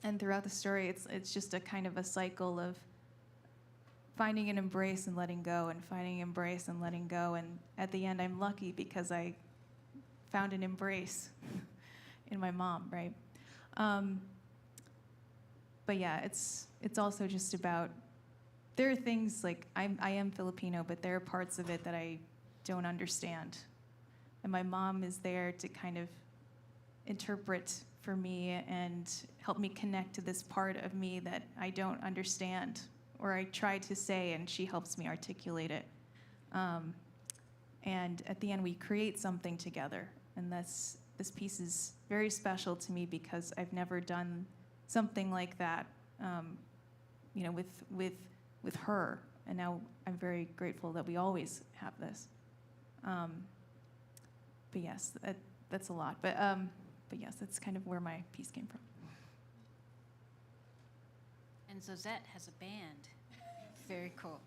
And throughout the story, it's just a kind of a cycle of finding an embrace and letting go, and finding embrace and letting go. And at the end, I'm lucky because I found an embrace in my mom, right? But yeah, it's also just about, there are things like, I am Filipino, but there are parts of it that I don't understand. And my mom is there to kind of interpret for me and help me connect to this part of me that I don't understand, or I try to say, and she helps me articulate it. And at the end, we create something together. And this piece is very special to me because I've never done something like that, with her. And now I'm very grateful that we always have this. But yes, that's a lot. But yes, that's kind of where my piece came from. And Zosette has a band. Very cool.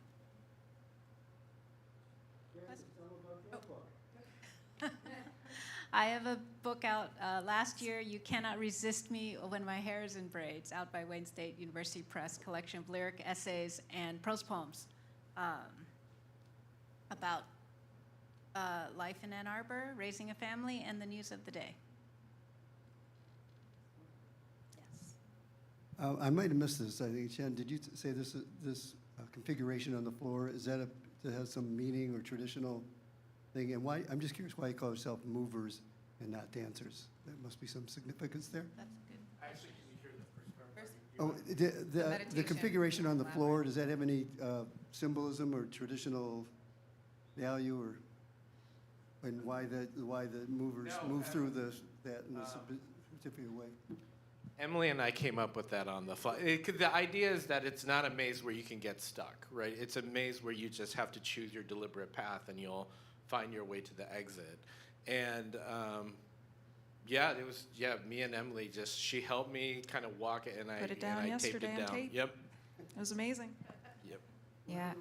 I have a book out last year, You Cannot Resist Me When My Hair is in Braids, out by Wayne State University Press, collection of lyric essays and prose poems about life in Ann Arbor, raising a family, and the news of the day. Yes. I might have missed this. I think, Chen, did you say this configuration on the floor, is that that has some meaning or traditional thing? And why? I'm just curious why you call yourself movers and not dancers. There must be some significance there. That's good. Actually, can you hear the first part? Oh, the configuration on the floor, does that have any symbolism or traditional value, or and why the movers move through that in a specific way? Emily and I came up with that on the fly. The idea is that it's not a maze where you can get stuck, right? It's a maze where you just have to choose your deliberate path, and you'll find your way to the exit. And me and Emily she helped me kind of walk it, and I Put it down taped yesterday it on down. tape. Yep. It was amazing. Yep. Yeah.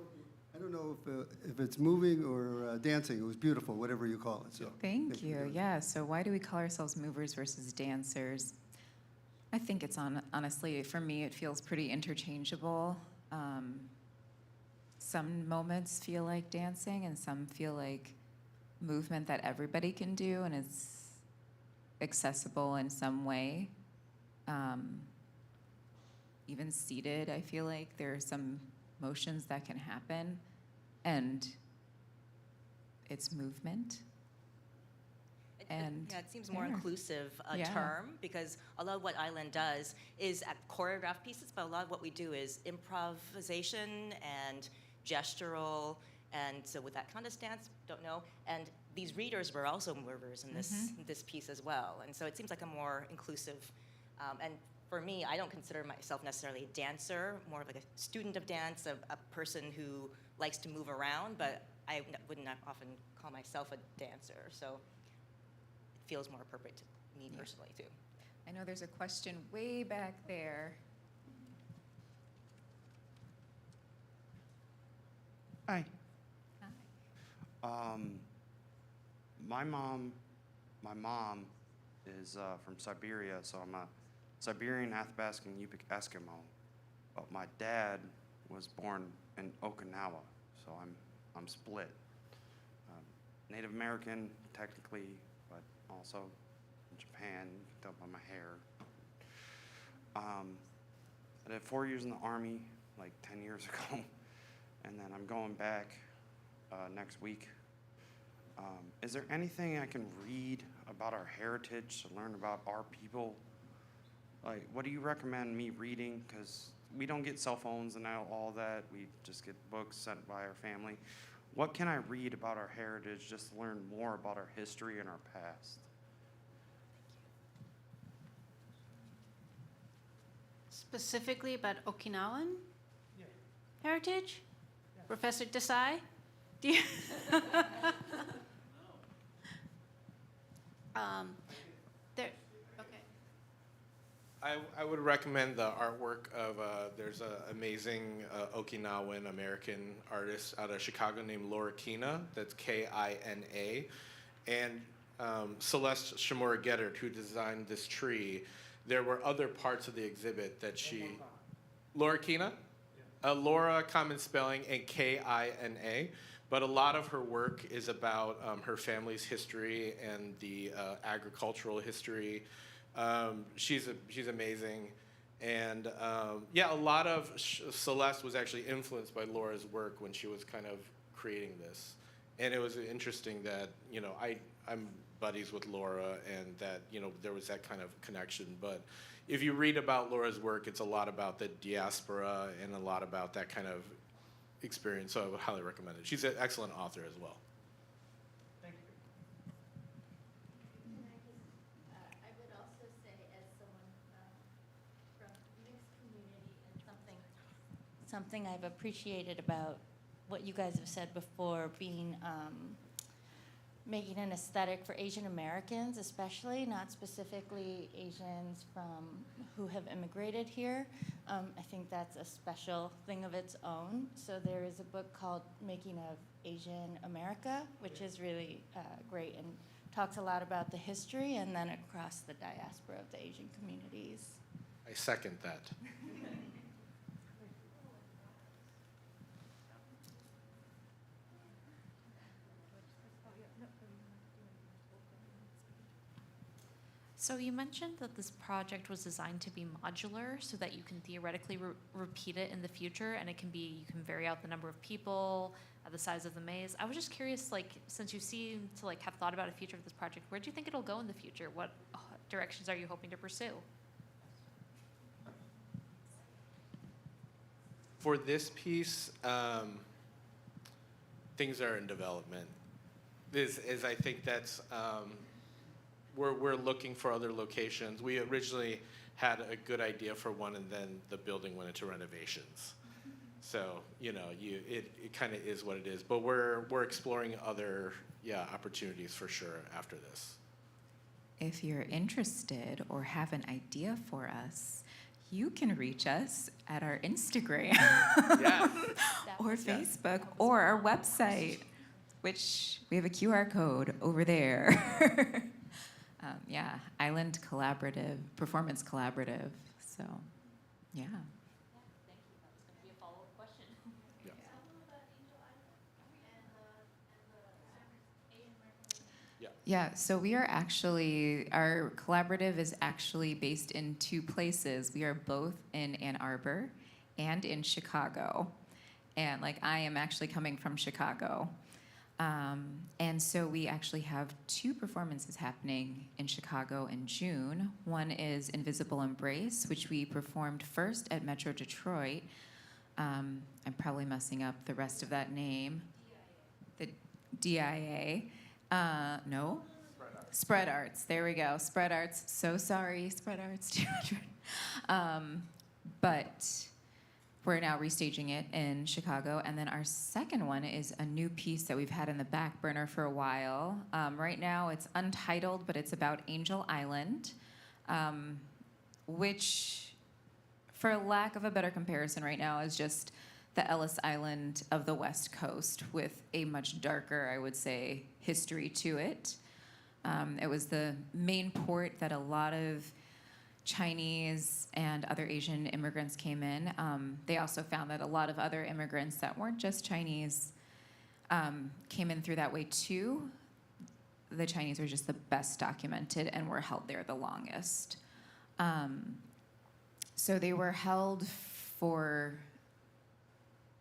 I don't know if it's moving or dancing. It was beautiful, whatever you call it. So Thank you. Yeah. So why do we call ourselves movers versus dancers? I think it's honestly, for me, it feels pretty interchangeable. Some moments feel like dancing, and some feel like movement that everybody can do, and it's accessible in some way. Even seated, I feel like there are some motions that can happen, and it's movement. And it seems more yeah. inclusive Yeah. term, because a lot of what Island does is choreographed pieces, but a lot of what we do is improvisation and gestural, and so with that kind of stance, don't know. And these readers were also movers in this piece as well, and so it seems like a more inclusive. And for me, I don't consider myself necessarily a dancer, more of like a student of dance, a person who likes to move around, but I wouldn't often call myself a dancer. So feels more appropriate to me personally too. I know there's a question way back there. Hi. Hi. My mom is from Siberia, so I'm a Siberian Athabascan Yupik Eskimo. But my dad was born in Okinawa, so I'm split. Native American, technically, but also in Japan, you can tell by my hair. I did 4 years in the Army, like 10 years ago, and then I'm going back next week. Is there anything I can read about our heritage to learn about our people? Like, what do you recommend me reading? Because we don't get cell phones and all that. We just get books sent by our family. What can I read about our heritage just to learn more about our history and our past? Specifically about Okinawan heritage? Professor Desai? Do you? There. Okay. I would recommend the artwork of, there's an amazing Okinawan American artist out of Chicago named Laura Kina, that's Kina, and Celeste Shimoura Goedert, who designed this tree. There were other parts of the exhibit that she, Laura Kina? Laura, common spelling, and Kina, but a lot of her work is about her family's history and the agricultural history. She's amazing, and yeah, a lot of Celeste was actually influenced by Laura's work when she was kind of creating this, and it was interesting that I'm buddies with Laura, and that there was that kind of connection. But if you read about Laura's work, it's a lot about the diaspora and a lot about that kind of experience. So I would highly recommend it. She's an excellent author as well. Something I've appreciated about what you guys have said before, being making an aesthetic for Asian Americans, especially, not specifically Asians who have immigrated here. I think that's a special thing of its own. So there is a book called Making of Asian America, which is really great and talks a lot about the history and then across the diaspora of the Asian communities. I second that. So you mentioned that this project was designed to be modular so that you can theoretically repeat it in the future, and you can vary out the number of people, the size of the maze. I was just curious, since you seem to have thought about a future of this project, where do you think it'll go in the future? What directions are you hoping to pursue? For this piece, things are in development. I think that's we're looking for other locations. We originally had a good idea for one, and then the building went into renovations. So it kind of is what it is. But we're exploring other opportunities for sure after this. If you're interested or have an idea for us, you can reach us at our Instagram or Facebook or our website, which we have a QR code over there. Island Collaborative, Performance Collaborative. So, yeah. Thank you. That was going to be a follow-up question. Yeah, so we are our collaborative is actually based in two places. We are both in Ann Arbor and in Chicago. And I am actually coming from Chicago. And so we actually have two performances happening in Chicago in June. One is Invisible Embrace, which we performed first at Metro Detroit. I'm probably messing up the rest of that name. The DIA. No? Spread Arts. There we go. Spread Arts. So sorry, Spread Arts 200. But we're now restaging it in Chicago. And then our second one is a new piece that we've had in the back burner for a while. Right now it's untitled, but it's about Angel Island, which, for lack of a better comparison right now, is just the Ellis Island of the West Coast with a much darker, I would say, history to it. It was the main port that a lot of Chinese and other Asian immigrants came in. They also found that a lot of other immigrants that weren't just Chinese came in through that way too. The Chinese were just the best documented and were held there the longest. So they were held for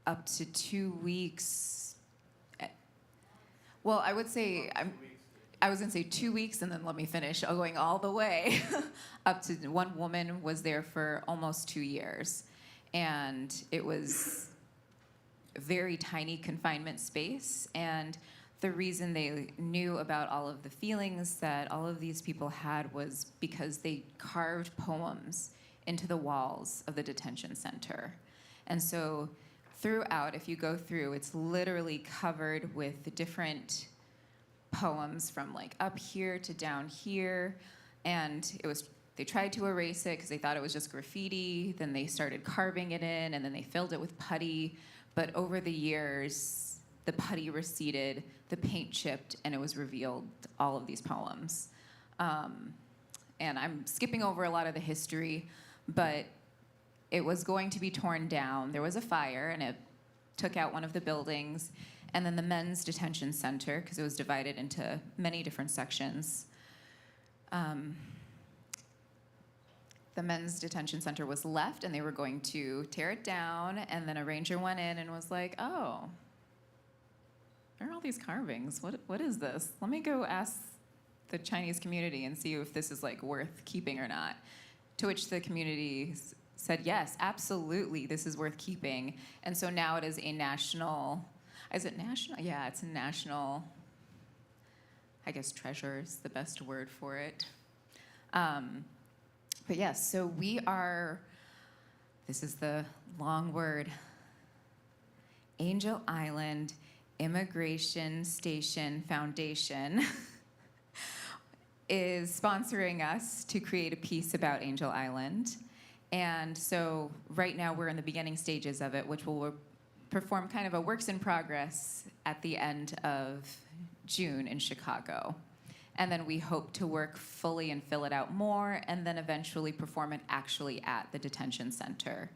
up to 2 weeks. Well, I would say, I was gonna say 2 weeks and then let me finish, going all the way up to, one woman was there for almost 2 years. And it was a very tiny confinement space. And the reason they knew about all of the feelings that all of these people had was because they carved poems into the walls of the detention center. And so throughout, if you go through, it's literally covered with the different poems from like up here to down here. And it was, they tried to erase it because they thought it was just graffiti. Then they started carving it in, and then they filled it with putty. But over the years, the putty receded, the paint chipped, and it was revealed all of these poems. And I'm skipping over a lot of the history, but it was going to be torn down. There was a fire, and it took out one of the buildings. And then the men's detention center, because it was divided into many different sections. The men's detention center was left, and they were going to tear it down. And then a ranger went in and was like, oh, there are all these carvings. What is this? Let me go ask the Chinese community and see if this is like worth keeping or not. To which the community said, yes, absolutely, this is worth keeping. And so now it is a national, is it national? Yeah, it's a national, I guess treasure is the best word for it. But yes, so we are, this is the long word, Angel Island Immigration Station Foundation is sponsoring us to create a piece about Angel Island. And so right now we're in the beginning stages of it, which will perform kind of a works in progress at the end of June in Chicago. And then we hope to work fully and fill it out more, and then eventually perform it actually at the detention center.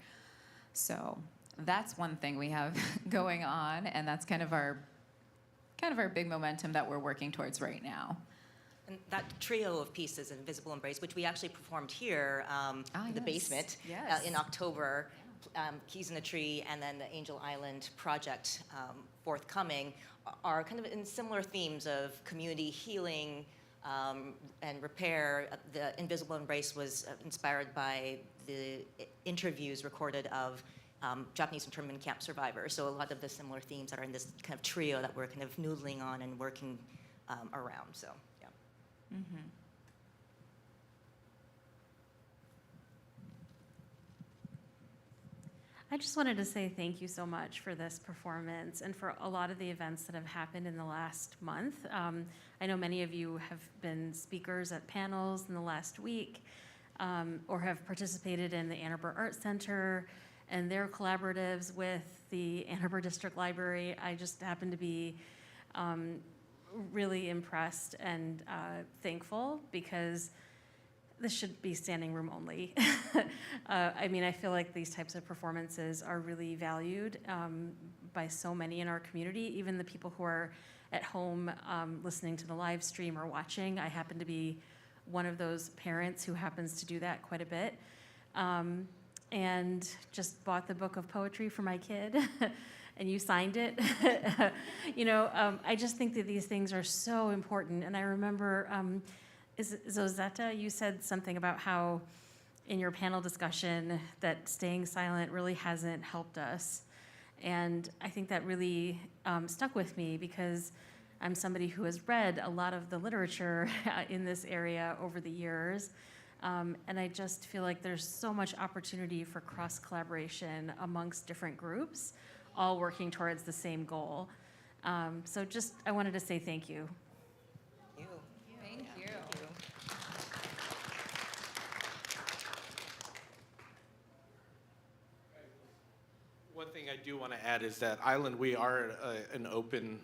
So that's one thing we have going on, and that's kind of our big momentum that we're working towards right now. And that trio of pieces, Invisible Embrace, which we actually performed here in the basement in October, Kizuna Tree, and then the Angel Island project forthcoming, are kind of in similar themes of community healing and repair. The Invisible Embrace was inspired by the interviews recorded of Japanese internment camp survivors. So a lot of the similar themes that are in this kind of trio that we're kind of noodling on and working around. So, yeah. Mm-hmm. I just wanted to say thank you so much for this performance and for a lot of the events that have happened in the last month. I know many of you have been speakers at panels in the last week or have participated in the Ann Arbor Art Center and their collaboratives with the Ann Arbor District Library. I just happen to be really impressed and thankful, because this should be standing room only. I mean, I feel like these types of performances are really valued by so many in our community, even the people who are at home listening to the live stream or watching. I happen to be one of those parents who happens to do that quite a bit. And just bought the book of poetry for my kid, and you signed it. You know, I just think that these things are so important. And I remember, Zosette, you said something about how in your panel discussion that staying silent really hasn't helped us. And I think that really stuck with me, because I'm somebody who has read a lot of the literature in this area over the years. And I just feel like there's so much opportunity for cross-collaboration amongst different groups, all working towards the same goal. So just, I wanted to say thank you. Thank you. One thing I do want to add is that Island, we are an open,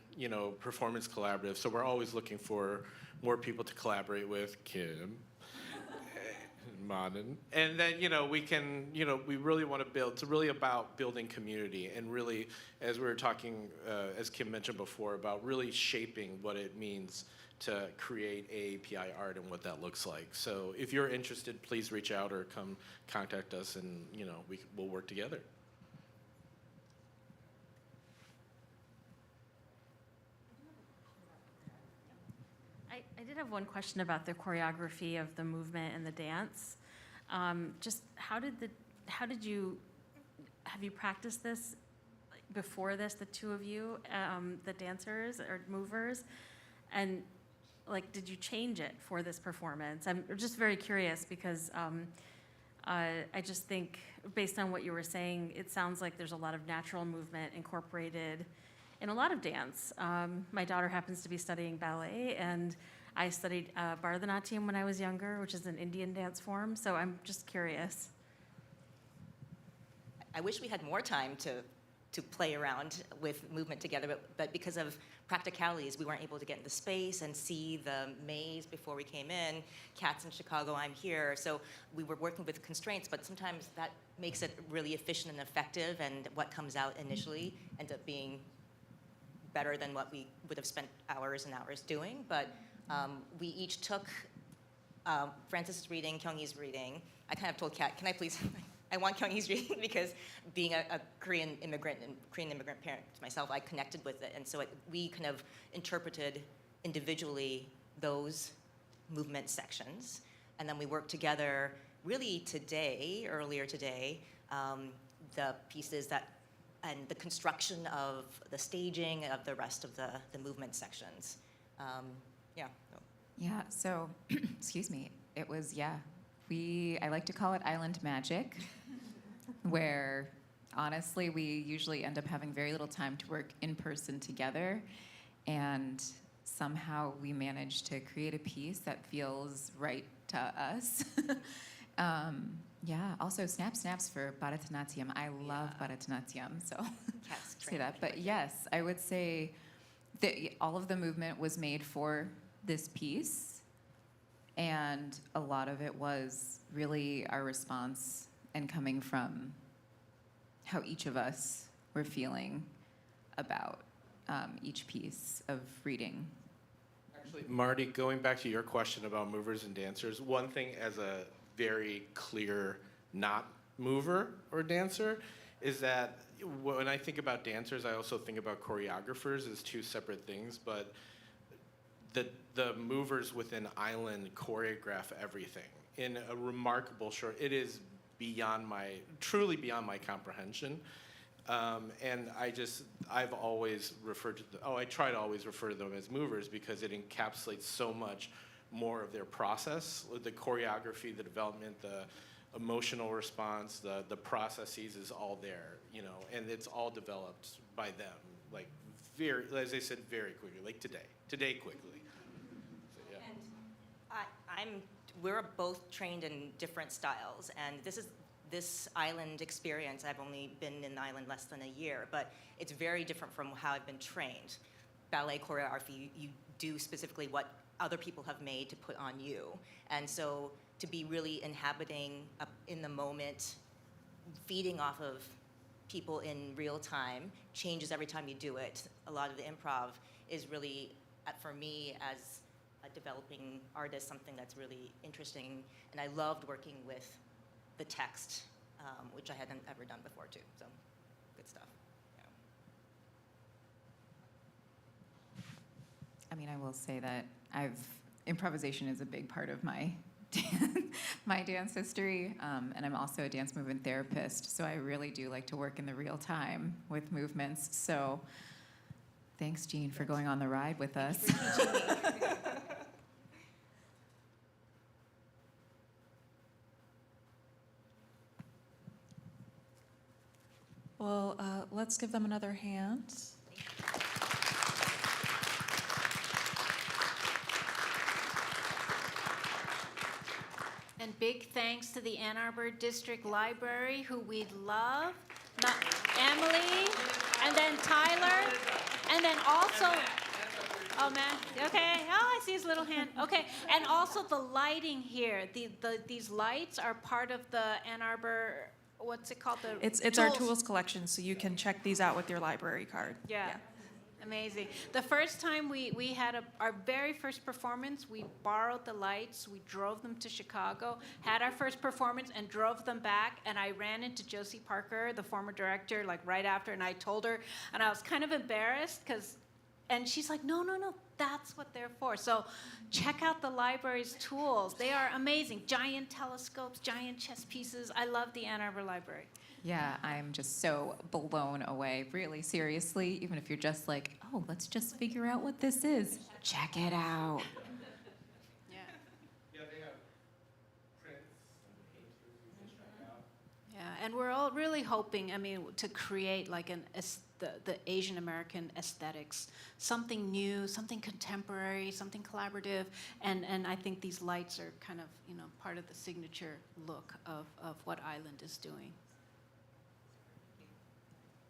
performance collaborative, so we're always looking for more people to collaborate with, Kim, Manan. And then, we can, we really want to build, it's really about building community and really, as we were talking, as Kim mentioned before, about really shaping what it means to create AAPI art and what that looks like. So if you're interested, please reach out or come contact us and, we'll work together. I did have one question about the choreography of the movement and the dance. Just have you practiced this before this, the two of you, the dancers or movers? And did you change it for this performance? I'm just very curious because I just think, based on what you were saying, it sounds like there's a lot of natural movement incorporated in a lot of dance. My daughter happens to be studying ballet, and I studied Bharatanatyam when I was younger, which is an Indian dance form, so I'm just curious. I wish we had more time to play around with movement together, but because of practicalities, we weren't able to get into space and see the maze before we came in. Kat's in Chicago, I'm here, so we were working with constraints, but sometimes that makes it really efficient and effective, and what comes out initially ends up being better than what we would have spent hours and hours doing. But we each took Francis's reading, Kyunghee's reading. I kind of told Kat, can I please, I want Kyunghee's reading because being a Korean immigrant and Korean immigrant parent myself, I connected with it. And so we kind of interpreted individually those movement sections. And then we worked together really earlier today, the pieces and the construction of the staging of the rest of the movement sections. Yeah, so, excuse me, it was, I like to call it island magic, where honestly, we usually end up having very little time to work in person together, and somehow we managed to create a piece that feels right to us. Also snaps for Bharatanatyam. I love Bharatanatyam, so say that. But yes, I would say that all of the movement was made for this piece, and a lot of it was really our response and coming from how each of us were feeling about each piece of reading. Actually, Marty, going back to your question about movers and dancers, one thing as a very clear not mover or dancer is that when I think about dancers, I also think about choreographers as two separate things, but the movers within Island choreograph everything in a remarkable short. It is truly beyond my comprehension. And I've always referred to I try to always refer to them as movers because it encapsulates so much more of their process, the choreography, the development, the emotional response, the processes is all there, and it's all developed by them, as I said, very quickly, today quickly. So, yeah. And we're both trained in different styles, and this island experience, I've only been in the island less than a year, but it's very different from how I've been trained. Ballet choreography, you do specifically what other people have made to put on you. And so to be really inhabiting in the moment, feeding off of people in real time, changes every time you do it. A lot of the improv is really, for me as a developing artist, something that's really interesting. And I loved working with the text, which I hadn't ever done before too, so good stuff. I mean, I will say that improvisation is a big part of my my dance history, and I'm also a dance movement therapist, so I really do like to work in the real time with movements. So thanks, Jean, for going on the ride with us. Well, let's give them another hand. And big thanks to the Ann Arbor District Library, who we love, Emily, and then Tyler, and then also, Oh, man. Okay. Oh, I see his little hand. Okay. And also the lighting here. These lights are part of the Ann Arbor, what's it called? It's our tools collection, so you can check these out with your library card. Yeah. Amazing. The first time we had our very first performance, we borrowed the lights, we drove them to Chicago, had our first performance, and drove them back. And I ran into Josie Parker, the former director, like right after, and I told her, and I was kind of embarrassed and she's like, no, that's what they're for. So check out the library's tools. They are amazing. Giant telescopes, giant chess pieces. I love the Ann Arbor Library. Yeah, I'm just so blown away, really, seriously. Even if you're just like, oh, let's just figure out what this is. Check it out. Yeah. Yeah, they have prints and paintings you can check out. Yeah, and we're all really hoping, to create like the Asian American aesthetics, something new, something contemporary, something collaborative, and I think these lights are kind of, part of the signature look of what Island is doing.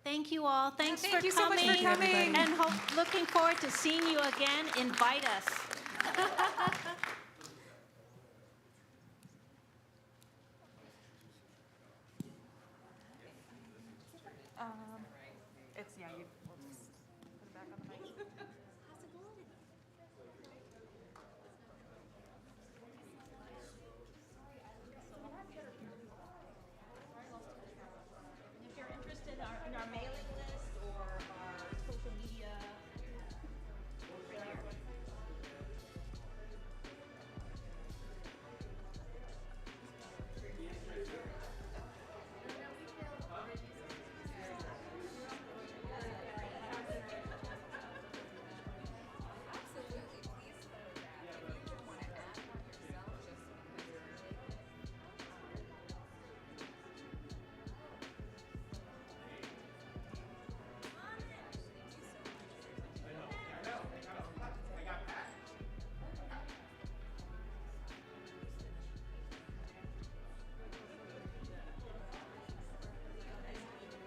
Thank you all. Thanks Thank for you so much coming. for coming. And looking forward to seeing you again. Invite us.